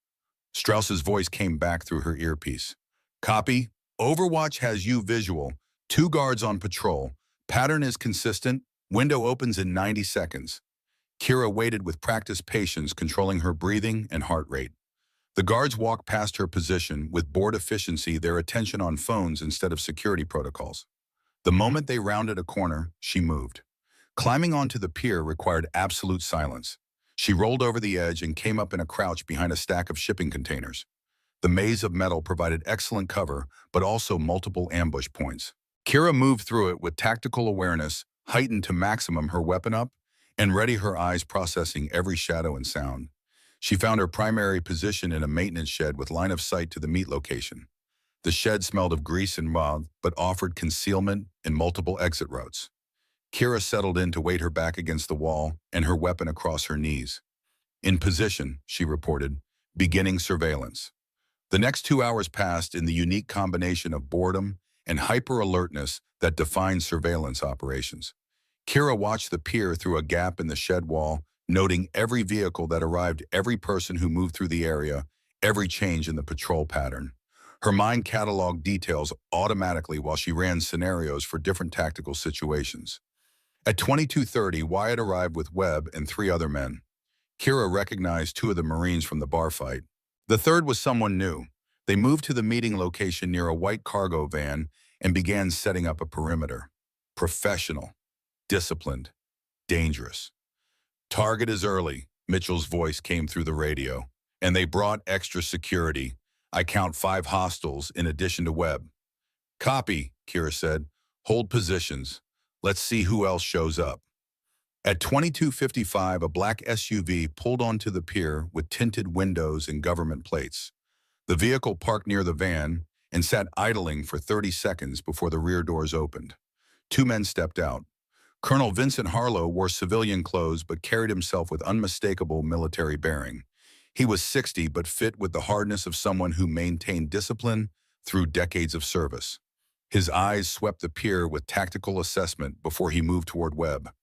Strauss's voice came back through her earpiece. Copy. Overwatch has you visual. 2 guards on patrol. Pattern is consistent. Window opens in 90 seconds. Kira waited with practiced patience, controlling her breathing and heart rate. The guards walked past her position with bored efficiency, their attention on phones instead of security protocols. The moment they rounded a corner, she moved. Climbing onto the pier required absolute silence. She rolled over the edge and came up in a crouch behind a stack of shipping containers. The maze of metal provided excellent cover, but also multiple ambush points. Kira moved through it with tactical awareness, heightened to maximum, her weapon up, and ready, her eyes processing every shadow and sound. She found her primary position in a maintenance shed with line of sight to the meet location. The shed smelled of grease and mud, but offered concealment and multiple exit routes. Kira settled in to weight her back against the wall and her weapon across her knees. In position, she reported, beginning surveillance. The next 2 hours passed in the unique combination of boredom and hyper-alertness that defines surveillance operations. Kira watched the pier through a gap in the shed wall, noting every vehicle that arrived, every person who moved through the area, every change in the patrol pattern. Her mind cataloged details automatically while she ran scenarios for different tactical situations. At 22:30, Wyatt arrived with Webb and 3 other men. Kira recognized 2 of the Marines from the bar fight. The third was someone new. They moved to the meeting location near a white cargo van and began setting up a perimeter. Professional, disciplined, dangerous. Target is early, Mitchell's voice came through the radio. And they brought extra security. I count 5 hostiles in addition to Webb. Copy, Kira said. Hold positions. Let's see who else shows up. At 22:55, a black SUV pulled onto the pier with tinted windows and government plates. The vehicle parked near the van and sat idling for 30 seconds before the rear doors opened. 2 men stepped out. Colonel Vincent Harlow wore civilian clothes but carried himself with unmistakable military bearing. He was 60 but fit with the hardness of someone who maintained discipline through decades of service. His eyes swept the pier with tactical assessment before he moved toward Webb.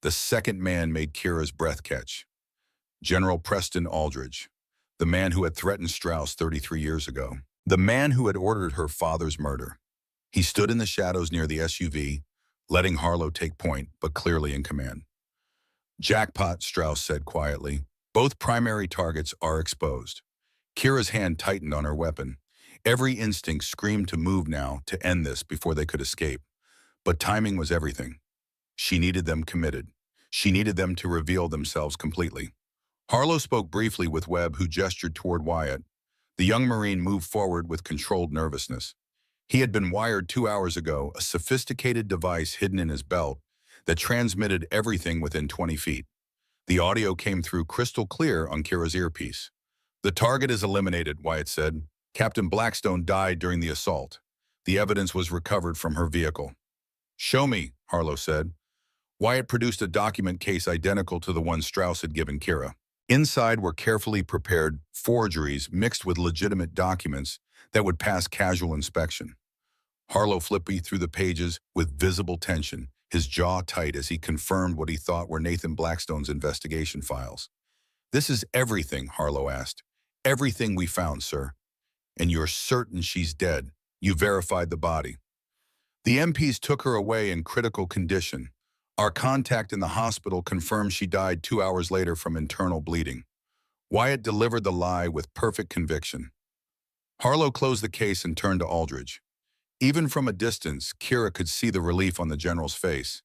The second man made Kira's breath catch. General Preston Aldridge, the man who had threatened Strauss 33 years ago. The man who had ordered her father's murder. He stood in the shadows near the SUV, letting Harlow take point, but clearly in command. Jackpot, Strauss said quietly. Both primary targets are exposed. Kira's hand tightened on her weapon. Every instinct screamed to move now, to end this before they could escape. But timing was everything. She needed them committed. She needed them to reveal themselves completely. Harlow spoke briefly with Webb, who gestured toward Wyatt. The young Marine moved forward with controlled nervousness. He had been wired 2 hours ago, a sophisticated device hidden in his belt that transmitted everything within 20 feet. The audio came through crystal clear on Kira's earpiece. The target is eliminated, Wyatt said. Captain Blackstone died during the assault. The evidence was recovered from her vehicle. Show me, Harlow said. Wyatt produced a document case identical to the one Strauss had given Kira. Inside were carefully prepared forgeries mixed with legitimate documents that would pass casual inspection. Harlow flipped through the pages with visible tension, his jaw tight as he confirmed what he thought were Nathan Blackstone's investigation files. This is everything, Harlow asked. Everything we found, sir. And you're certain she's dead. You verified the body. The MPs took her away in critical condition. Our contact in the hospital confirmed she died 2 hours later from internal bleeding. Wyatt delivered the lie with perfect conviction. Harlow closed the case and turned to Aldridge. Even from a distance, Kira could see the relief on the general's face.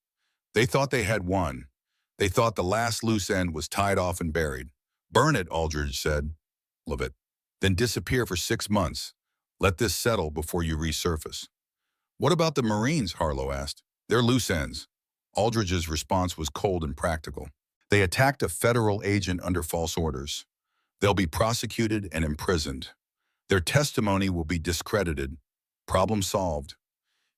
They thought they had won. They thought the last loose end was tied off and buried. Burn it, Aldridge said. Love it. Then disappear for 6 months. Let this settle before you resurface. What about the Marines? Harlow asked. They're loose ends. Aldridge's response was cold and practical. They attacked a federal agent under false orders. They'll be prosecuted and imprisoned. Their testimony will be discredited. Problem solved.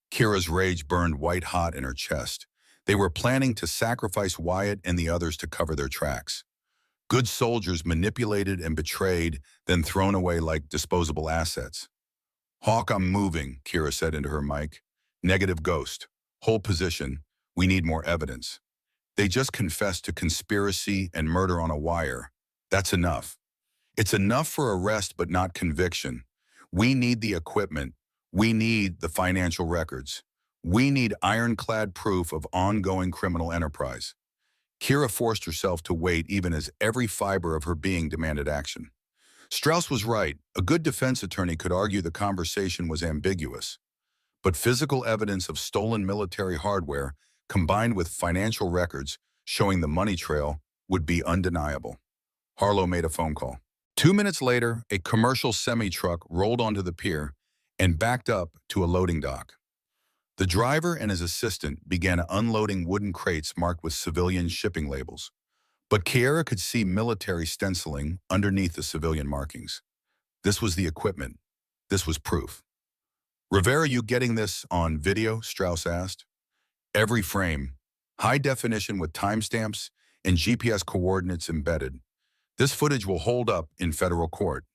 Kira's rage burned white hot in her chest. They were planning to sacrifice Wyatt and the others to cover their tracks. Good soldiers manipulated and betrayed, then thrown away like disposable assets. Hawk, I'm moving, Kira said into her mic. Negative ghost. Hold position. We need more evidence. They just confessed to conspiracy and murder on a wire. That's enough. It's enough for arrest but not conviction. We need the equipment. We need the financial records. We need ironclad proof of ongoing criminal enterprise. Kira forced herself to wait even as every fiber of her being demanded action. Strauss was right. A good defense attorney could argue the conversation was ambiguous. But physical evidence of stolen military hardware, combined with financial records showing the money trail, would be undeniable. Harlow made a phone call. 2 minutes later, a commercial semi-truck rolled onto the pier and backed up to a loading dock. The driver and his assistant began unloading wooden crates marked with civilian shipping labels. But Kiera could see military stenciling underneath the civilian markings. This was the equipment. This was proof. "Rivera, you getting this on video?" Strauss asked. "Every frame. High definition with timestamps and GPS coordinates embedded. This footage will hold up in federal court."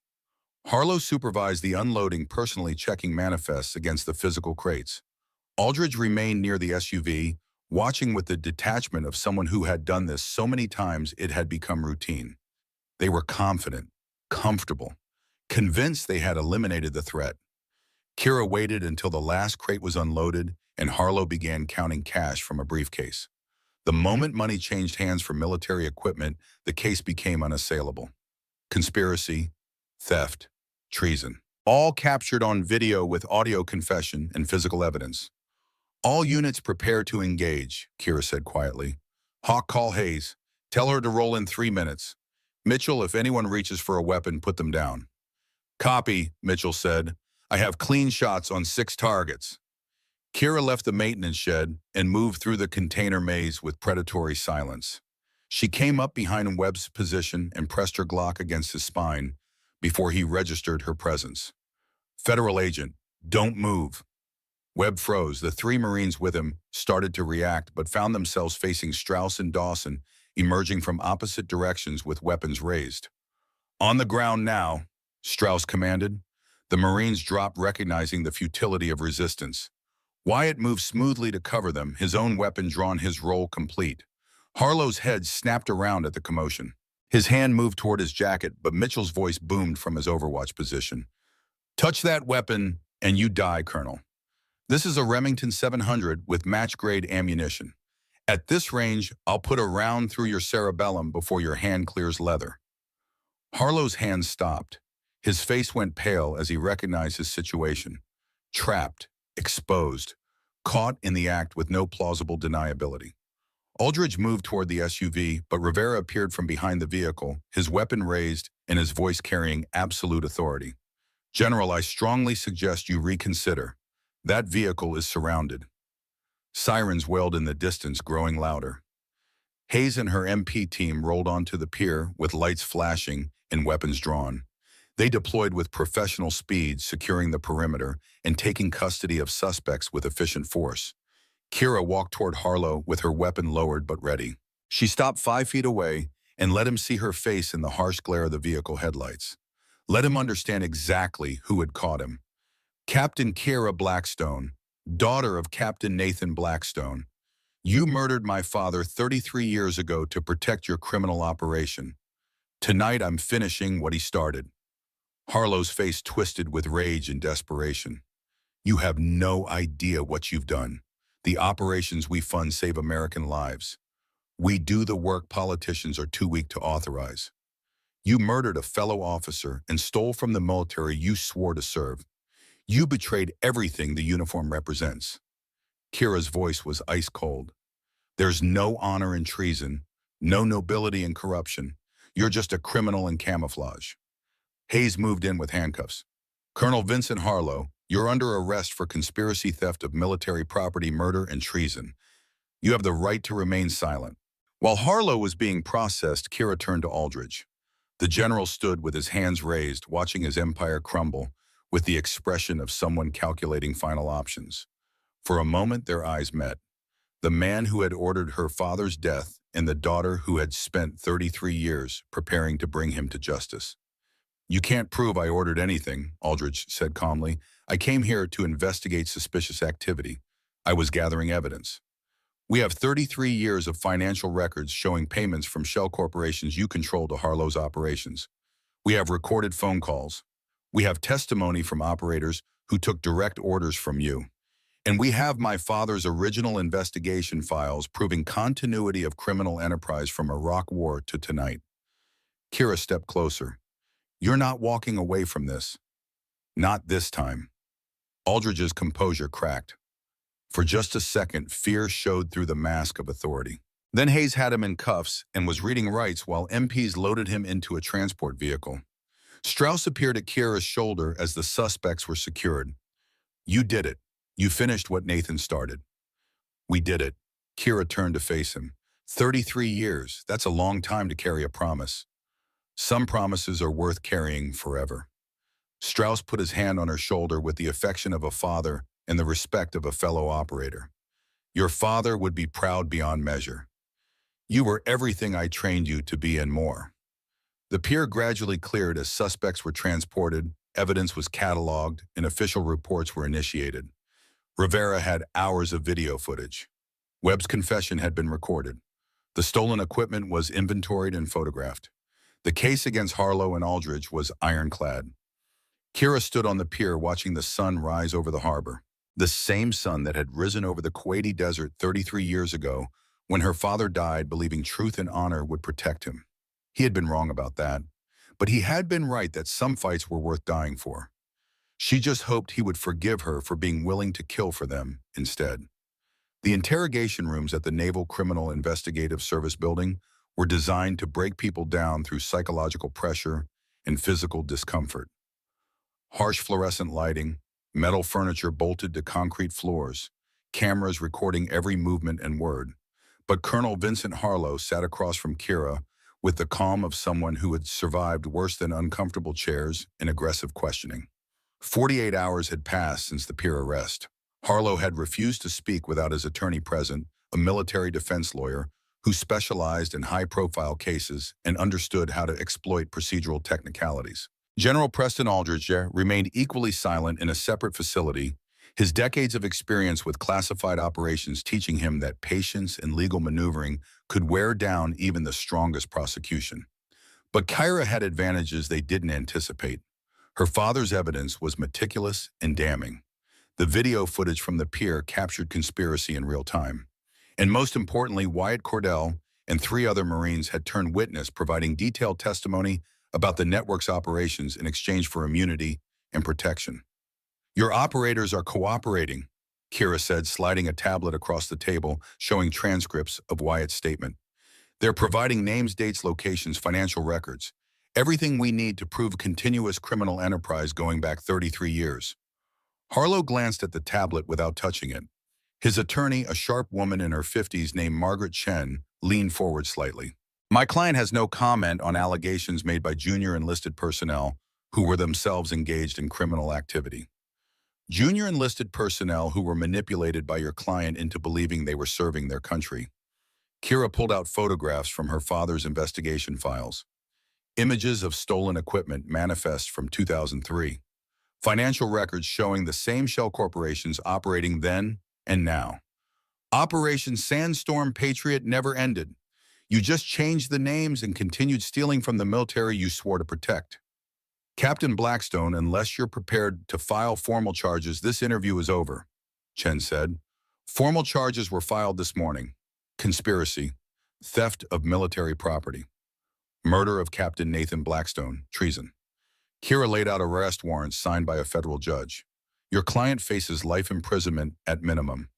Harlow supervised the unloading, personally checking manifests against the physical crates. Aldridge remained near the SUV, watching with the detachment of someone who had done this so many times it had become routine. They were confident, comfortable, convinced they had eliminated the threat. Kira waited until the last crate was unloaded and Harlow began counting cash from a briefcase. The moment money changed hands for military equipment, the case became unassailable. Conspiracy, theft, treason. All captured on video with audio confession and physical evidence. "All units prepare to engage," Kira said quietly. "Hawk, call Hayes. Tell her to roll in 3 minutes. Mitchell, if anyone reaches for a weapon, put them down." "Copy," Mitchell said. "I have clean shots on 6 targets." Kira left the maintenance shed and moved through the container maze with predatory silence. She came up behind Webb's position and pressed her Glock against his spine before he registered her presence. "Federal agent, don't move." Webb froze. The 3 Marines with him started to react, but found themselves facing Strauss and Dawson, emerging from opposite directions with weapons raised. "On the ground now," Strauss commanded. The Marines dropped, recognizing the futility of resistance. Wyatt moved smoothly to cover them, his own weapon drawn, his role complete. Harlow's head snapped around at the commotion. His hand moved toward his jacket, but Mitchell's voice boomed from his overwatch position. "Touch that weapon, and you die, Colonel. This is a Remington 700 with match-grade ammunition. At this range, I'll put a round through your cerebellum before your hand clears leather." Harlow's hand stopped. His face went pale as he recognized his situation. Trapped, exposed, caught in the act with no plausible deniability. Aldridge moved toward the SUV, but Rivera appeared from behind the vehicle, his weapon raised and his voice carrying absolute authority. "General, I strongly suggest you reconsider. That vehicle is surrounded." Sirens wailed in the distance, growing louder. Hayes and her MP team rolled onto the pier with lights flashing and weapons drawn. They deployed with professional speed, securing the perimeter and taking custody of suspects with efficient force. Kira walked toward Harlow with her weapon lowered but ready. She stopped 5 feet away and let him see her face in the harsh glare of the vehicle headlights. Let him understand exactly who had caught him. "Captain Kira Blackstone, daughter of Captain Nathan Blackstone. You murdered my father 33 years ago to protect your criminal operation. Tonight I'm finishing what he started." Harlow's face twisted with rage and desperation. "You have no idea what you've done. The operations we fund save American lives. We do the work politicians are too weak to authorize. You murdered a fellow officer and stole from the military you swore to serve. You betrayed everything the uniform represents." Kira's voice was ice cold. "There's no honor in treason, no nobility in corruption. You're just a criminal in camouflage." Hayes moved in with handcuffs. "Colonel Vincent Harlow, you're under arrest for conspiracy, theft of military property, murder, and treason. You have the right to remain silent." While Harlow was being processed, Kira turned to Aldridge. The general stood with his hands raised, watching his empire crumble, with the expression of someone calculating final options. For a moment, their eyes met. The man who had ordered her father's death and the daughter who had spent 33 years preparing to bring him to justice. "You can't prove I ordered anything," Aldridge said calmly. "I came here to investigate suspicious activity. I was gathering evidence. We have 33 years of financial records showing payments from shell corporations you control to Harlow's operations. We have recorded phone calls. We have testimony from operators who took direct orders from you. And we have my father's original investigation files proving continuity of criminal enterprise from Iraq War to tonight. Kira stepped closer. You're not walking away from this. Not this time. Aldridge's composure cracked. For just a second, fear showed through the mask of authority. Then Hayes had him in cuffs and was reading rights while MPs loaded him into a transport vehicle. Strauss appeared at Kira's shoulder as the suspects were secured. You did it. You finished what Nathan started. We did it. Kira turned to face him. 33 years, that's a long time to carry a promise. Some promises are worth carrying forever. Strauss put his hand on her shoulder with the affection of a father and the respect of a fellow operator. Your father would be proud beyond measure. You were everything I trained you to be and more. The pier gradually cleared as suspects were transported, evidence was cataloged, and official reports were initiated. Rivera had hours of video footage. Webb's confession had been recorded. The stolen equipment was inventoried and photographed. The case against Harlow and Aldridge was ironclad. Kira stood on the pier watching the sun rise over the harbor. The same sun that had risen over the Kuwaiti desert 33 years ago when her father died believing truth and honor would protect him. He had been wrong about that, but he had been right that some fights were worth dying for. She just hoped he would forgive her for being willing to kill for them instead. The interrogation rooms at the Naval Criminal Investigative Service building were designed to break people down through psychological pressure and physical discomfort. Harsh fluorescent lighting, metal furniture bolted to concrete floors, cameras recording every movement and word. But Colonel Vincent Harlow sat across from Kira with the calm of someone who had survived worse than uncomfortable chairs and aggressive questioning. 48 hours had passed since the pier arrest. Harlow had refused to speak without his attorney present, a military defense lawyer who specialized in high-profile cases and understood how to exploit procedural technicalities. General Preston Aldridge remained equally silent in a separate facility, his decades of experience with classified operations teaching him that patience and legal maneuvering could wear down even the strongest prosecution. But Kira had advantages they didn't anticipate. Her father's evidence was meticulous and damning. The video footage from the pier captured conspiracy in real time. And most importantly, Wyatt Cordell and 3 other Marines had turned witness, providing detailed testimony about the network's operations in exchange for immunity and protection. Your operators are cooperating, Kira said, sliding a tablet across the table, showing transcripts of Wyatt's statement. They're providing names, dates, locations, financial records, everything we need to prove continuous criminal enterprise going back 33 years. Harlow glanced at the tablet without touching it. His attorney, a sharp woman in her 50s named Margaret Chen, leaned forward slightly. My client has no comment on allegations made by junior enlisted personnel who were themselves engaged in criminal activity. Junior enlisted personnel who were manipulated by your client into believing they were serving their country. Kira pulled out photographs from her father's investigation files. Images of stolen equipment manifest from 2003. Financial records showing the same shell corporations operating then and now. Operation Sandstorm Patriot never ended. You just changed the names and continued stealing from the military you swore to protect. Captain Blackstone, unless you're prepared to file formal charges, this interview is over, Chen said. Formal charges were filed this morning. Conspiracy, theft of military property, murder of Captain Nathan Blackstone, treason. Kira laid out arrest warrants signed by a federal judge. Your client faces life imprisonment at minimum.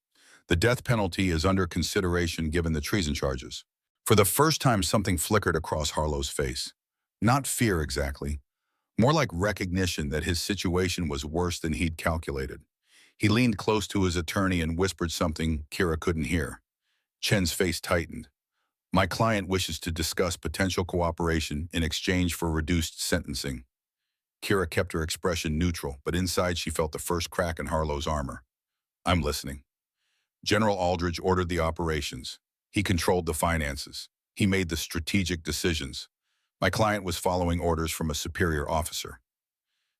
The death penalty is under consideration given the treason charges. For the first time, something flickered across Harlow's face. Not fear exactly, more like recognition that his situation was worse than he'd calculated. He leaned close to his attorney and whispered something Kira couldn't hear. Chen's face tightened. My client wishes to discuss potential cooperation in exchange for reduced sentencing. Kira kept her expression neutral, but inside she felt the first crack in Harlow's armor. I'm listening. General Aldridge ordered the operations. He controlled the finances. He made the strategic decisions. My client was following orders from a superior officer.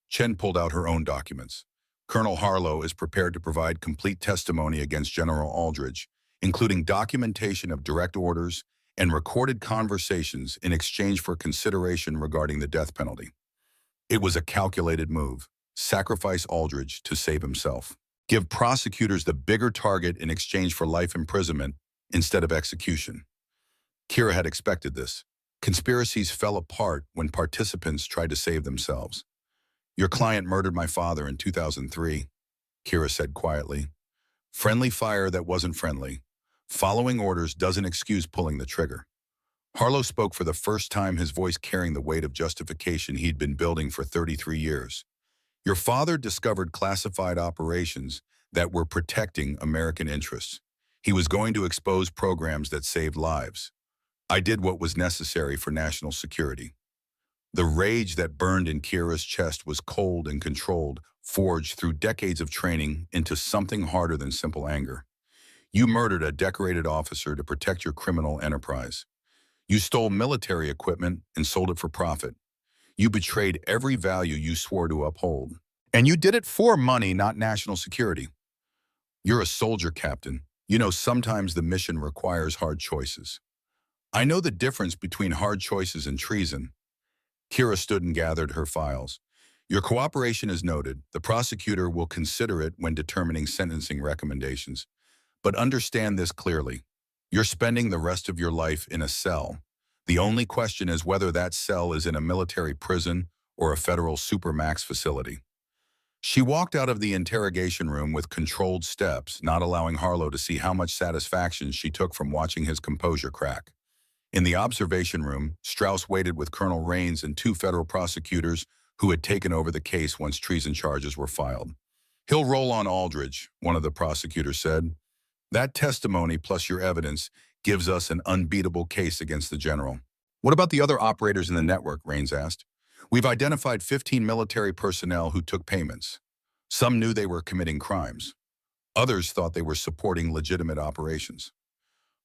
Chen pulled out her own documents. Colonel Harlow is prepared to provide complete testimony against General Aldridge, including documentation of direct orders and recorded conversations in exchange for consideration regarding the death penalty. It was a calculated move. Sacrifice Aldridge to save himself. Give prosecutors the bigger target in exchange for life imprisonment instead of execution. Kira had expected this. Conspiracies fell apart when participants tried to save themselves. Your client murdered my father in 2003, Kira said quietly. Friendly fire that wasn't friendly. Following orders doesn't excuse pulling the trigger. Harlow spoke for the first time, his voice carrying the weight of justification he'd been building for 33 years. Your father discovered classified operations that were protecting American interests. He was going to expose programs that saved lives. I did what was necessary for national security. The rage that burned in Kira's chest was cold and controlled, forged through decades of training into something harder than simple anger. You murdered a decorated officer to protect your criminal enterprise. You stole military equipment and sold it for profit. You betrayed every value you swore to uphold. And you did it for money, not national security. You're a soldier, Captain. You know, sometimes the mission requires hard choices. I know the difference between hard choices and treason. Kira stood and gathered her files. Your cooperation is noted. The prosecutor will consider it when determining sentencing recommendations. But understand this clearly. You're spending the rest of your life in a cell. The only question is whether that cell is in a military prison or a federal supermax facility. She walked out of the interrogation room with controlled steps, not allowing Harlow to see how much satisfaction she took from watching his composure crack. In the observation room, Strauss waited with Colonel Raines and two federal prosecutors who had taken over the case once treason charges were filed. He'll roll on Aldridge, one of the prosecutors said. That testimony plus your evidence gives us an unbeatable case against the general. What about the other operators in the network, Raines asked. We've identified 15 military personnel who took payments. Some knew they were committing crimes. Others thought they were supporting legitimate operations.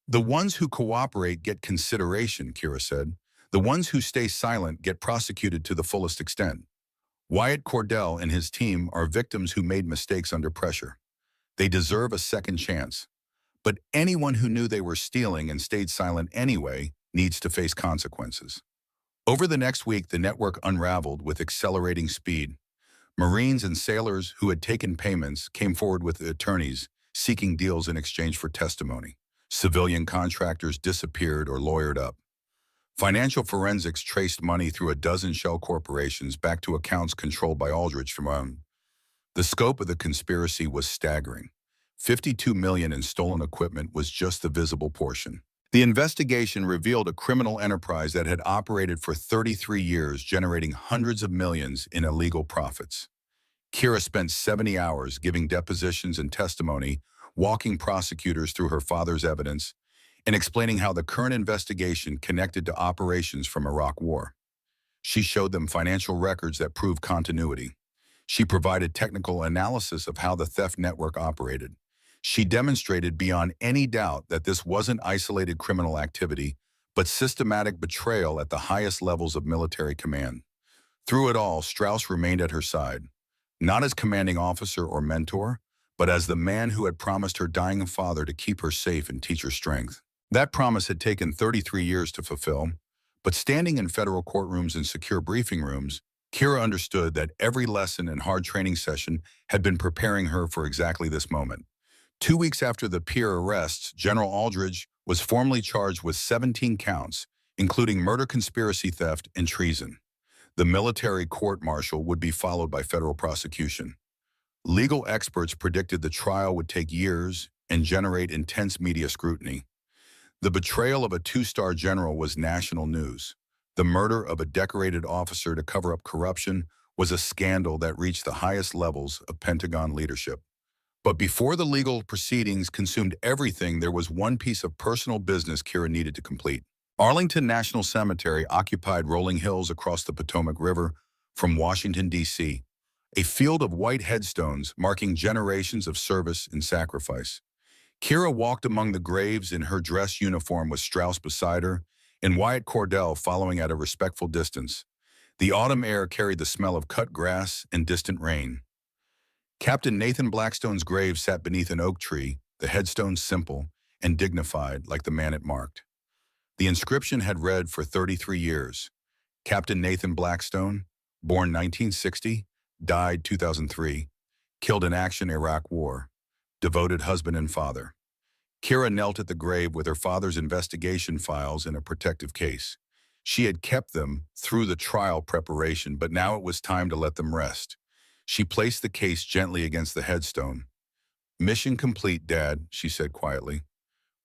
The ones who cooperate get consideration, Kira said. The ones who stay silent get prosecuted to the fullest extent. Wyatt Cordell and his team are victims who made mistakes under pressure. They deserve a second chance. But anyone who knew they were stealing and stayed silent anyway needs to face consequences. Over the next week, the network unraveled with accelerating speed. Marines and sailors who had taken payments came forward with attorneys seeking deals in exchange for testimony. Civilian contractors disappeared or lawyered up. Financial forensics traced money through a dozen shell corporations back to accounts controlled by Aldridge from. The scope of the conspiracy was staggering. $52 million in stolen equipment was just the visible portion. The investigation revealed a criminal enterprise that had operated for 33 years, generating hundreds of millions in illegal profits. Kira spent 70 hours giving depositions and testimony, walking prosecutors through her father's evidence, and explaining how the current investigation connected to operations from Iraq War. She showed them financial records that proved continuity. She provided technical analysis of how the theft network operated. She demonstrated beyond any doubt that this wasn't isolated criminal activity, but systematic betrayal at the highest levels of military command. Through it all, Strauss remained at her side, not as commanding officer or mentor, but as the man who had promised her dying father to keep her safe and teach her strength. That promise had taken 33 years to fulfill, but standing in federal courtrooms and secure briefing rooms, Kira understood that every lesson and hard training session had been preparing her for exactly this moment. 2 weeks after the peer arrests, General Aldridge was formally charged with 17 counts, including murder, conspiracy, theft, and treason. The military court-martial would be followed by federal prosecution. Legal experts predicted the trial would take years and generate intense media scrutiny. The betrayal of a two-star general was national news. The murder of a decorated officer to cover up corruption was a scandal that reached the highest levels of Pentagon leadership. But before the legal proceedings consumed everything, there was one piece of personal business Kira needed to complete. Arlington National Cemetery occupied rolling hills across the Potomac River from Washington, D.C., a field of white headstones marking generations of service and sacrifice. Kira walked among the graves in her dress uniform with Strauss beside her, and Wyatt Cordell following at a respectful distance. The autumn air carried the smell of cut grass and distant rain. Captain Nathan Blackstone's grave sat beneath an oak tree, the headstone simple and dignified like the man it marked. The inscription had read for 33 years, Captain Nathan Blackstone, born 1960, died 2003. killed in action Iraq War, devoted husband and father. Kira knelt at the grave with her father's investigation files in a protective case. She had kept them through the trial preparation, but now it was time to let them rest. She placed the case gently against the headstone. "Mission complete, Dad," she said quietly.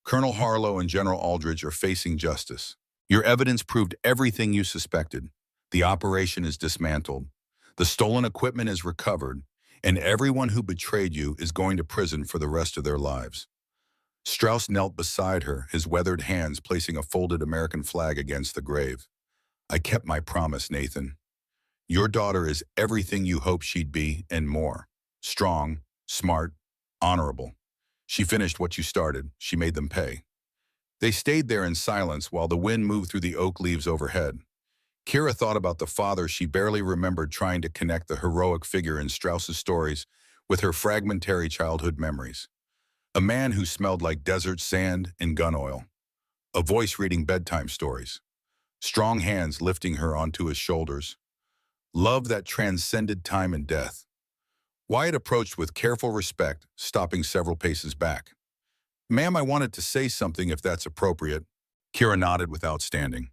"Colonel Harlow and General Aldridge are facing justice. Your evidence proved everything you suspected. The operation is dismantled. The stolen equipment is recovered, and everyone who betrayed you is going to prison for the rest of their lives." Strauss knelt beside her, his weathered hands placing a folded American flag against the grave. "I kept my promise, Nathan. Your daughter is everything you hoped she'd be and more. Strong, smart, honorable. She finished what you started. She made them pay." They stayed there in silence while the wind moved through the oak leaves overhead. Kira thought about the father she barely remembered, trying to connect the heroic figure in Strauss's stories with her fragmentary childhood memories. A man who smelled like desert sand and gun oil. A voice reading bedtime stories. Strong hands lifting her onto his shoulders. Love that transcended time and death. Wyatt approached with careful respect, stopping several paces back. "Ma'am, I wanted to say something if that's appropriate." Kira nodded without standing.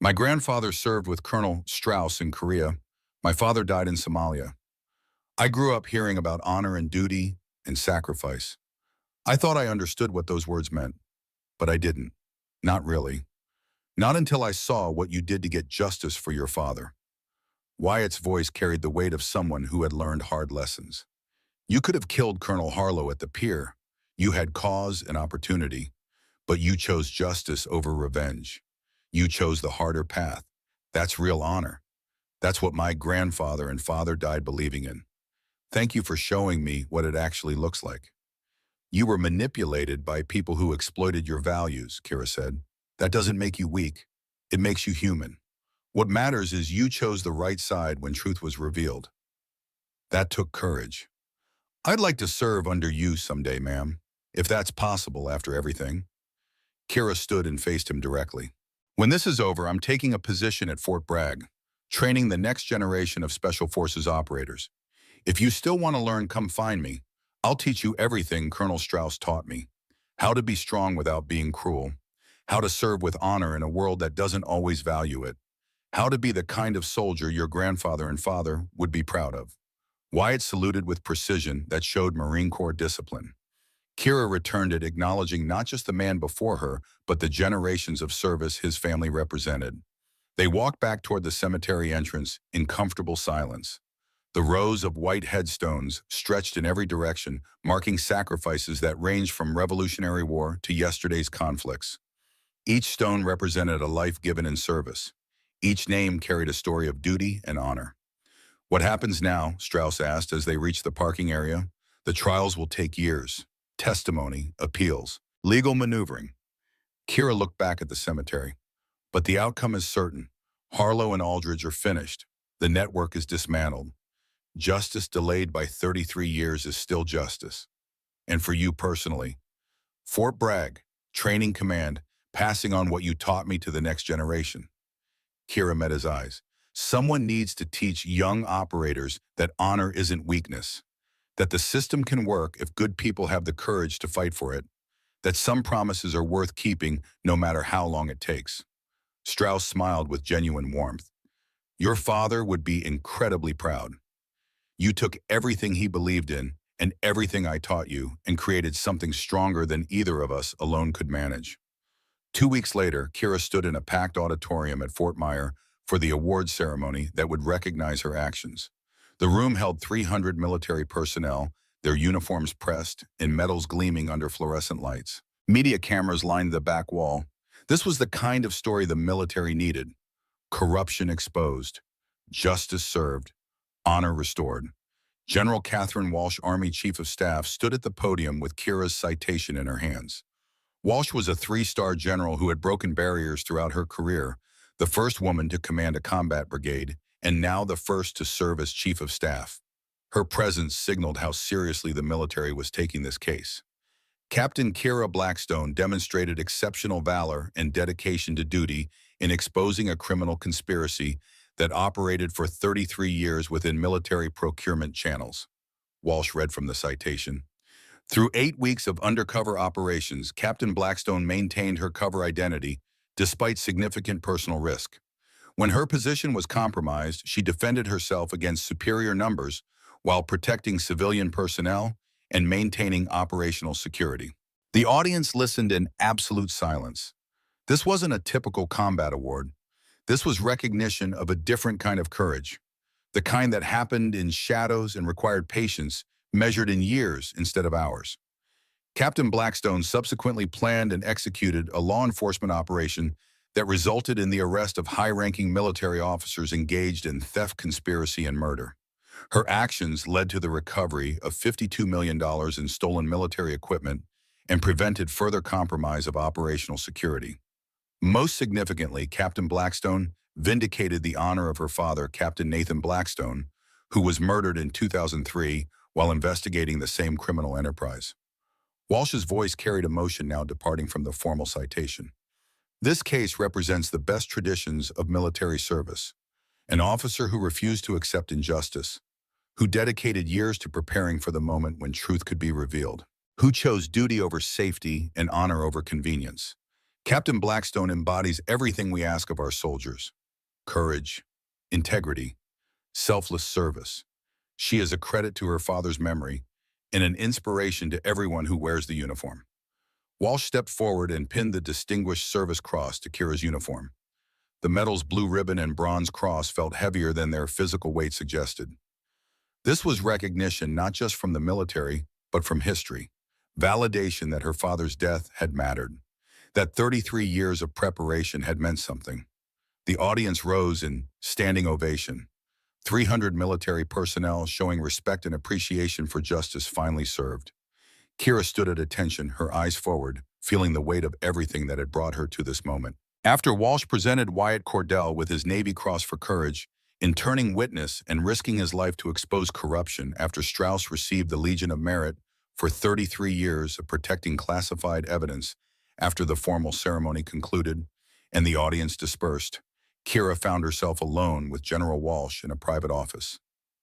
"My grandfather served with Colonel Strauss in Korea. My father died in Somalia. I grew up hearing about honor and duty and sacrifice. I thought I understood what those words meant, but I didn't. Not really. Not until I saw what you did to get justice for your father." Wyatt's voice carried the weight of someone who had learned hard lessons. "You could have killed Colonel Harlow at the pier. You had cause and opportunity, but you chose justice over revenge. You chose the harder path. That's real honor. That's what my grandfather and father died believing in. Thank you for showing me what it actually looks like." "You were manipulated by people who exploited your values," Kira said. "That doesn't make you weak. It makes you human. What matters is you chose the right side when truth was revealed. That took courage. I'd like to serve under you someday, ma'am, if that's possible after everything." Kira stood and faced him directly. "When this is over, I'm taking a position at Fort Bragg, training the next generation of Special Forces operators. If you still want to learn, come find me. I'll teach you everything Colonel Strauss taught me. How to be strong without being cruel. How to serve with honor in a world that doesn't always value it. How to be the kind of soldier your grandfather and father would be proud of." Wyatt saluted with precision that showed Marine Corps discipline. Kira returned it, acknowledging not just the man before her, but the generations of service his family represented. They walked back toward the cemetery entrance in comfortable silence. The rows of white headstones stretched in every direction, marking sacrifices that ranged from Revolutionary War to yesterday's conflicts. Each stone represented a life given in service. Each name carried a story of duty and honor. "What happens now?" Strauss asked as they reached the parking area. "The trials will take years. Testimony, appeals, legal maneuvering." Kira looked back at the cemetery. "But the outcome is certain. Harlow and Aldridge are finished. The network is dismantled. Justice delayed by 33 years is still justice. And for you personally, Fort Bragg, training command, passing on what you taught me to the next generation." Kira met his eyes. "Someone needs to teach young operators that honor isn't weakness, that the system can work if good people have the courage to fight for it, that some promises are worth keeping no matter how long it takes." Strauss smiled with genuine warmth. "Your father would be incredibly proud. You took everything he believed in and everything I taught you and created something stronger than either of us alone could manage." 2 weeks later, Kira stood in a packed auditorium at Fort Myer for the awards ceremony that would recognize her actions. The room held 300 military personnel, their uniforms pressed and medals gleaming under fluorescent lights. Media cameras lined the back wall. This was the kind of story the military needed. Corruption exposed. Justice served. Honor restored. General Catherine Walsh, Army Chief of Staff, stood at the podium with Kira's citation in her hands. Walsh was a 3-star general who had broken barriers throughout her career, the first woman to command a combat brigade, and now the first to serve as Chief of Staff. Her presence signaled how seriously the military was taking this case. Captain Kira Blackstone demonstrated exceptional valor and dedication to duty in exposing a criminal conspiracy that operated for 33 years within military procurement channels. Walsh read from the citation. Through 8 weeks of undercover operations, Captain Blackstone maintained her cover identity despite significant personal risk. When her position was compromised, she defended herself against superior numbers while protecting civilian personnel and maintaining operational security. The audience listened in absolute silence. This wasn't a typical combat award. This was recognition of a different kind of courage, the kind that happened in shadows and required patience measured in years instead of hours. Captain Blackstone subsequently planned and executed a law enforcement operation that resulted in the arrest of high-ranking military officers engaged in theft, conspiracy, and murder. Her actions led to the recovery of $52 million in stolen military equipment and prevented further compromise of operational security. Most significantly, Captain Blackstone vindicated the honor of her father, Captain Nathan Blackstone, who was murdered in 2003 while investigating the same criminal enterprise. Walsh's voice carried emotion now departing from the formal citation. This case represents the best traditions of military service. An officer who refused to accept injustice, who dedicated years to preparing for the moment when truth could be revealed, who chose duty over safety and honor over convenience. Captain Blackstone embodies everything we ask of our soldiers: courage, integrity, selfless service. She is a credit to her father's memory and an inspiration to everyone who wears the uniform. Walsh stepped forward and pinned the Distinguished Service Cross to Kira's uniform. The medal's blue ribbon and bronze cross felt heavier than their physical weight suggested. This was recognition not just from the military, but from history. Validation that her father's death had mattered, that 33 years of preparation had meant something. The audience rose in standing ovation. 300 military personnel showing respect and appreciation for justice finally served. Kira stood at attention, her eyes forward, feeling the weight of everything that had brought her to this moment. After Walsh presented Wyatt Cordell with his Navy Cross for courage, in turning witness and risking his life to expose corruption after Strauss received the Legion of Merit for 33 years of protecting classified evidence after the formal ceremony concluded and the audience dispersed, Kira found herself alone with General Walsh in a private office.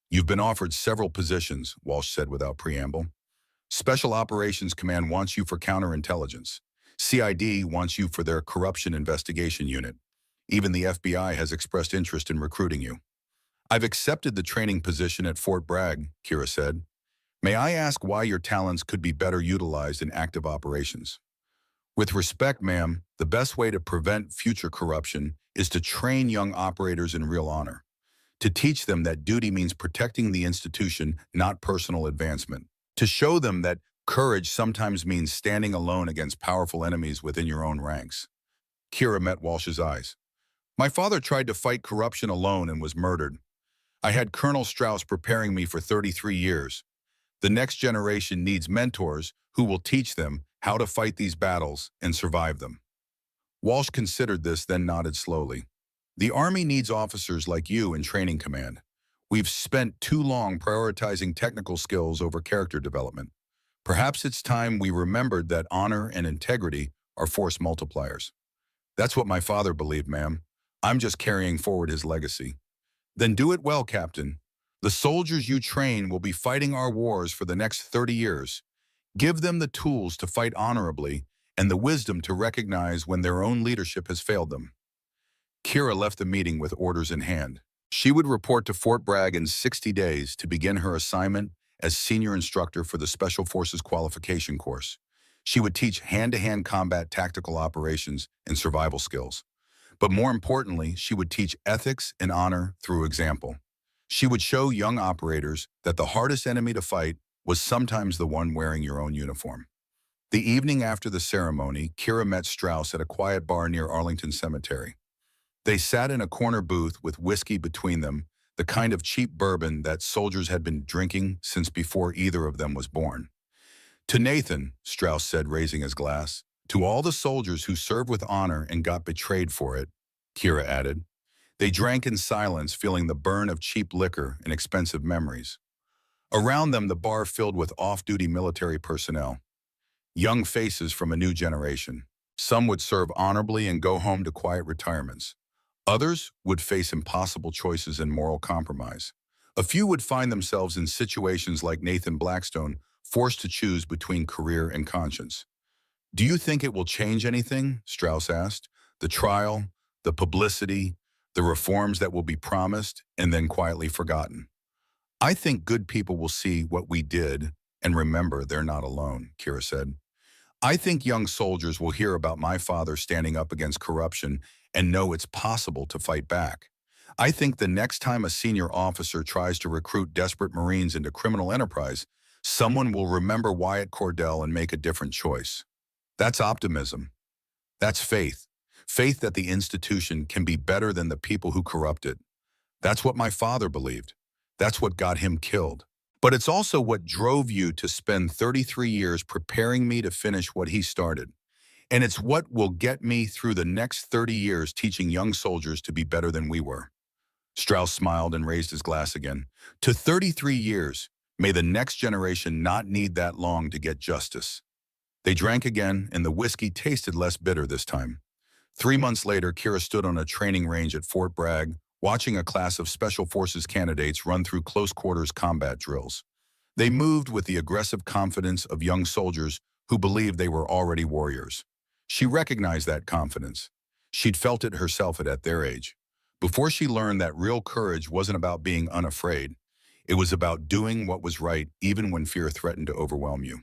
"You've been offered several positions," Walsh said without preamble. "Special Operations Command wants you for counterintelligence. CID wants you for their corruption investigation unit. Even the FBI has expressed interest in recruiting you." "I've accepted the training position at Fort Bragg," Kira said. "May I ask why your talents could be better utilized in active operations?" "With respect, ma'am, the best way to prevent future corruption is to train young operators in real honor, to teach them that duty means protecting the institution, not personal advancement, to show them that courage sometimes means standing alone against powerful enemies within your own ranks." Kira met Walsh's eyes. "My father tried to fight corruption alone and was murdered. I had Colonel Strauss preparing me for 33 years. The next generation needs mentors who will teach them how to fight these battles and survive them." Walsh considered this, then nodded slowly. "The Army needs officers like you in training command. We've spent too long prioritizing technical skills over character development. Perhaps it's time we remembered that honor and integrity are force multipliers." "That's what my father believed, ma'am. I'm just carrying forward his legacy." "Then do it well, Captain. The soldiers you train will be fighting our wars for the next 30 years. Give them the tools to fight honorably and the wisdom to recognize when their own leadership has failed them." Kira left the meeting with orders in hand. She would report to Fort Bragg in 60 days to begin her assignment as senior instructor for the Special Forces Qualification Course. She would teach hand-to-hand combat tactical operations and survival skills. But more importantly, she would teach ethics and honor through example. She would show young operators that the hardest enemy to fight was sometimes the one wearing your own uniform. The evening after the ceremony, Kira met Strauss at a quiet bar near Arlington Cemetery. They sat in a corner booth with whiskey between them, the kind of cheap bourbon that soldiers had been drinking since before either of them was born. "To Nathan," Strauss said, raising his glass, "to all the soldiers who served with honor and got betrayed for it," Kira added. They drank in silence, feeling the burn of cheap liquor and expensive memories. Around them, the bar filled with off-duty military personnel. Young faces from a new generation. Some would serve honorably and go home to quiet retirements. Others would face impossible choices and moral compromise. A few would find themselves in situations like Nathan Blackstone, forced to choose between career and conscience. Do you think it will change anything? Strauss asked. The trial, the publicity, the reforms that will be promised and then quietly forgotten. I think good people will see what we did and remember they're not alone, Kira said. I think young soldiers will hear about my father standing up against corruption and know it's possible to fight back. I think the next time a senior officer tries to recruit desperate Marines into criminal enterprise, someone will remember Wyatt Cordell and make a different choice. That's optimism. That's faith. Faith that the institution can be better than the people who corrupt it. That's what my father believed. That's what got him killed. But it's also what drove you to spend 33 years preparing me to finish what he started. And it's what will get me through the next 30 years teaching young soldiers to be better than we were. Strauss smiled and raised his glass again. To 33 years, may the next generation not need that long to get justice. They drank again, and the whiskey tasted less bitter this time. 3 months later, Kira stood on a training range at Fort Bragg, watching a class of Special Forces candidates run through close-quarters combat drills. They moved with the aggressive confidence of young soldiers who believed they were already warriors. She recognized that confidence. She'd felt it herself at their age. Before she learned that real courage wasn't about being unafraid, it was about doing what was right even when fear threatened to overwhelm you.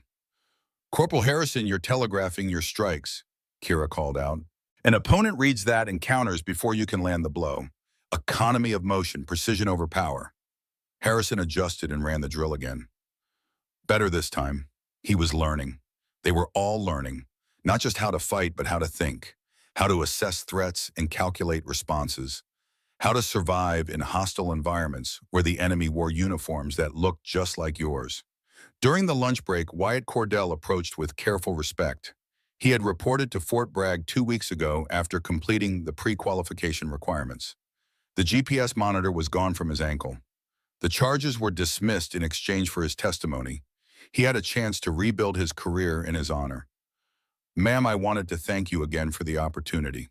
Corporal Harrison, you're telegraphing your strikes, Kira called out. An opponent reads that and counters before you can land the blow. Economy of motion, precision over power. Harrison adjusted and ran the drill again. Better this time. He was learning. They were all learning, not just how to fight, but how to think, how to assess threats and calculate responses, how to survive in hostile environments where the enemy wore uniforms that looked just like yours. During the lunch break, Wyatt Cordell approached with careful respect. He had reported to Fort Bragg 2 weeks ago after completing the pre-qualification requirements. The GPS monitor was gone from his ankle. The charges were dismissed in exchange for his testimony. He had a chance to rebuild his career in his honor. Ma'am, I wanted to thank you again for the opportunity.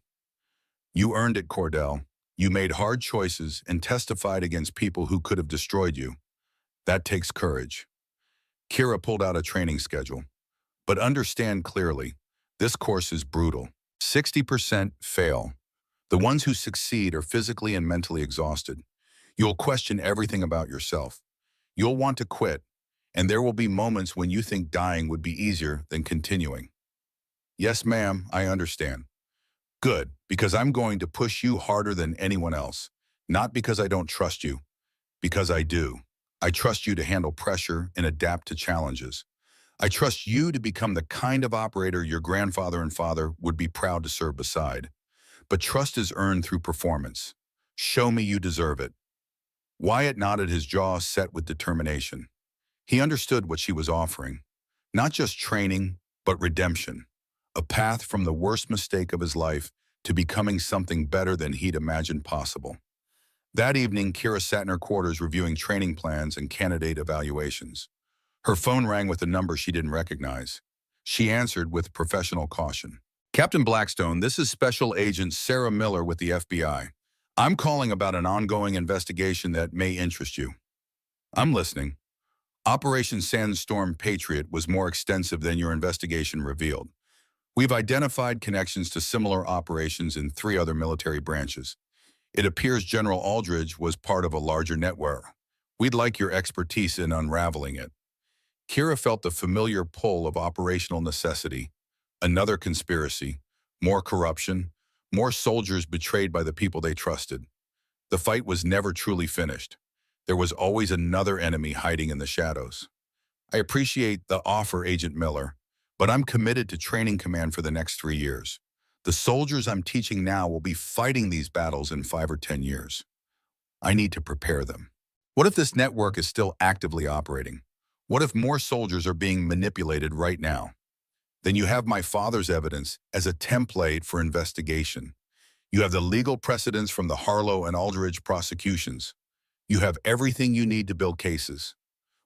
You earned it, Cordell. You made hard choices and testified against people who could have destroyed you. That takes courage. Kira pulled out a training schedule. But understand clearly, this course is brutal. 60% fail. The ones who succeed are physically and mentally exhausted. You'll question everything about yourself. You'll want to quit, and there will be moments when you think dying would be easier than continuing. Yes, ma'am, I understand. Good, because I'm going to push you harder than anyone else. Not because I don't trust you, because I do. I trust you to handle pressure and adapt to challenges. I trust you to become the kind of operator your grandfather and father would be proud to serve beside. But trust is earned through performance. Show me you deserve it. Wyatt nodded, his jaw set with determination. He understood what she was offering. Not just training, but redemption. A path from the worst mistake of his life to becoming something better than he'd imagined possible. That evening, Kira sat in her quarters reviewing training plans and candidate evaluations. Her phone rang with a number she didn't recognize. She answered with professional caution. Captain Blackstone, this is Special Agent Sarah Miller with the FBI. I'm calling about an ongoing investigation that may interest you. I'm listening. Operation Sandstorm Patriot was more extensive than your investigation revealed. We've identified connections to similar operations in 3 other military branches. It appears General Aldridge was part of a larger network. We'd like your expertise in unraveling it. Kira felt the familiar pull of operational necessity. Another conspiracy, more corruption, more soldiers betrayed by the people they trusted. The fight was never truly finished. There was always another enemy hiding in the shadows. I appreciate the offer, Agent Miller, but I'm committed to training command for the next 3 years. The soldiers I'm teaching now will be fighting these battles in 5 or 10 years. I need to prepare them. What if this network is still actively operating? What if more soldiers are being manipulated right now? Then you have my father's evidence as a template for investigation. You have the legal precedents from the Harlow and Aldridge prosecutions. You have everything you need to build cases.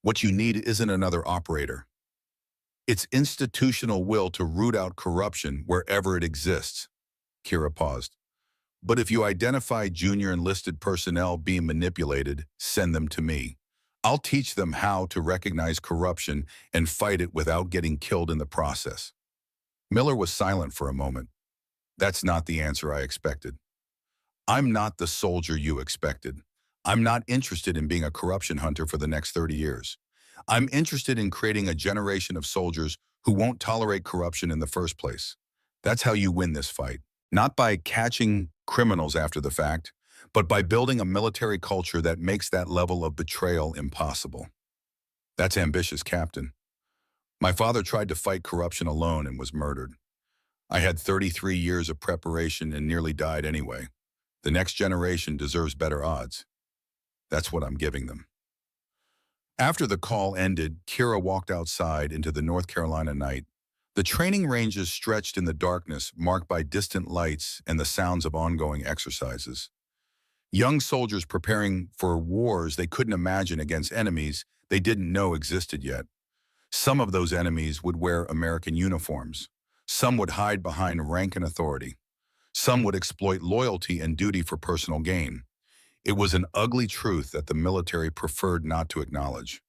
What you need isn't another operator. It's institutional will to root out corruption wherever it exists. Kira paused. But if you identify junior enlisted personnel being manipulated, send them to me. I'll teach them how to recognize corruption and fight it without getting killed in the process." Miller was silent for a moment. "That's not the answer I expected. I'm not the soldier you expected. I'm not interested in being a corruption hunter for the next 30 years. I'm interested in creating a generation of soldiers who won't tolerate corruption in the first place. That's how you win this fight. Not by catching criminals after the fact, but by building a military culture that makes that level of betrayal impossible." That's ambitious, Captain. My father tried to fight corruption alone and was murdered. I had 33 years of preparation and nearly died anyway. The next generation deserves better odds. That's what I'm giving them. After the call ended, Kira walked outside into the North Carolina night. The training ranges stretched in the darkness, marked by distant lights and the sounds of ongoing exercises. Young soldiers preparing for wars they couldn't imagine against enemies they didn't know existed yet. Some of those enemies would wear American uniforms. Some would hide behind rank and authority. Some would exploit loyalty and duty for personal gain. It was an ugly truth that the military preferred not to acknowledge.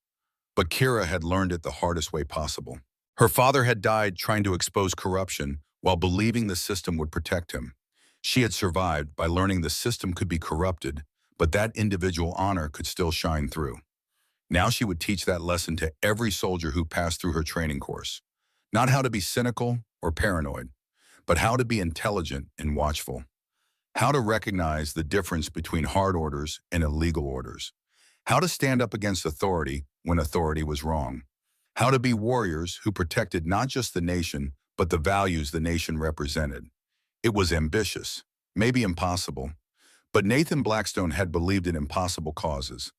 But Kira had learned it the hardest way possible. Her father had died trying to expose corruption while believing the system would protect him. She had survived by learning the system could be corrupted, but that individual honor could still shine through. Now she would teach that lesson to every soldier who passed through her training course. Not how to be cynical or paranoid, but how to be intelligent and watchful. How to recognize the difference between hard orders and illegal orders. How to stand up against authority when authority was wrong. How to be warriors who protected not just the nation, but the values the nation represented. It was ambitious, maybe impossible, but Nathan Blackstone had believed in impossible causes.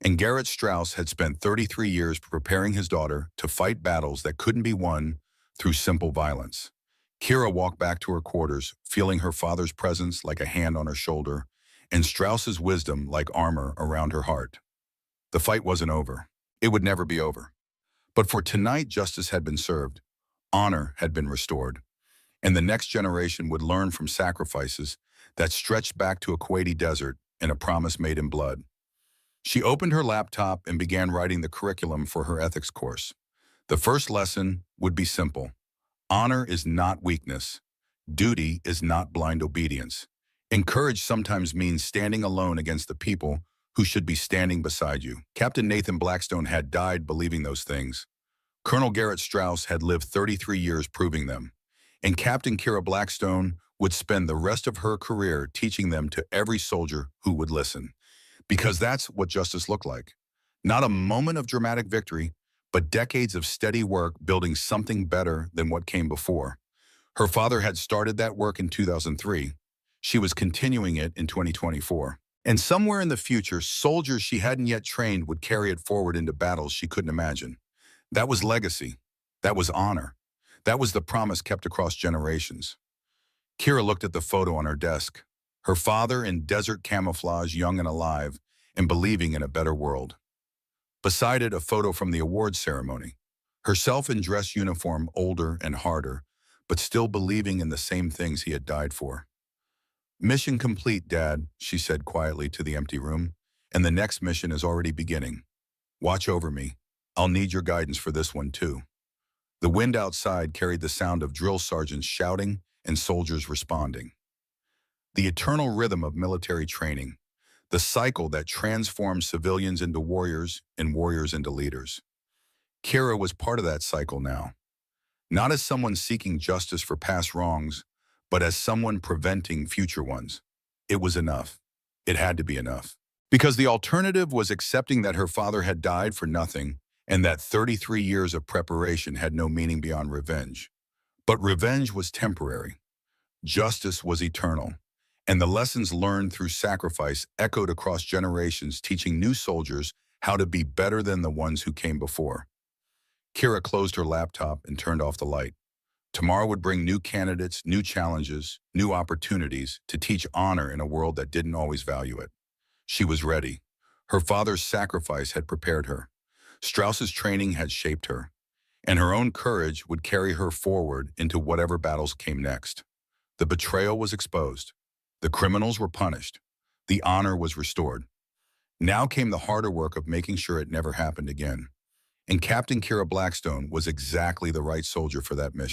And Garrett Strauss had spent 33 years preparing his daughter to fight battles that couldn't be won through simple violence. Kira walked back to her quarters, feeling her father's presence like a hand on her shoulder, and Strauss's wisdom like armor around her heart. The fight wasn't over. It would never be over. But for tonight, justice had been served. Honor had been restored. And the next generation would learn from sacrifices that stretched back to a Kuwaiti desert and a promise made in blood. She opened her laptop and began writing the curriculum for her ethics course. The first lesson would be simple. Honor is not weakness. Duty is not blind obedience. And courage sometimes means standing alone against the people who should be standing beside you. Captain Nathan Blackstone had died believing those things. Colonel Garrett Strauss had lived 33 years proving them. And Captain Kira Blackstone would spend the rest of her career teaching them to every soldier who would listen. Because that's what justice looked like. Not a moment of dramatic victory, but decades of steady work building something better than what came before. Her father had started that work in 2003. She was continuing it in 2024. And somewhere in the future, soldiers she hadn't yet trained would carry it forward into battles she couldn't imagine. That was legacy. That was honor. That was the promise kept across generations. Kira looked at the photo on her desk. Her father in desert camouflage, young and alive, and believing in a better world. Beside it, a photo from the awards ceremony. Herself in dress uniform, older and harder, but still believing in the same things he had died for. "Mission complete, Dad," she said quietly to the empty room, "and the next mission is already beginning. Watch over me. I'll need your guidance for this one too." The wind outside carried the sound of drill sergeants shouting and soldiers responding. The eternal rhythm of military training, the cycle that transforms civilians into warriors and warriors into leaders. Kira was part of that cycle now, not as someone seeking justice for past wrongs, but as someone preventing future ones. It was enough. It had to be enough. Because the alternative was accepting that her father had died for nothing and that 33 years of preparation had no meaning beyond revenge. But revenge was temporary. Justice was eternal. And the lessons learned through sacrifice echoed across generations, teaching new soldiers how to be better than the ones who came before. Kira closed her laptop and turned off the light. Tomorrow would bring new candidates, new challenges, new opportunities to teach honor in a world that didn't always value it. She was ready. Her father's sacrifice had prepared her. Strauss's training had shaped her. And her own courage would carry her forward into whatever battles came next. The betrayal was exposed. The criminals were punished. The honor was restored. Now came the harder work of making sure it never happened again. And Captain Kira Blackstone was exactly the right soldier for that mission.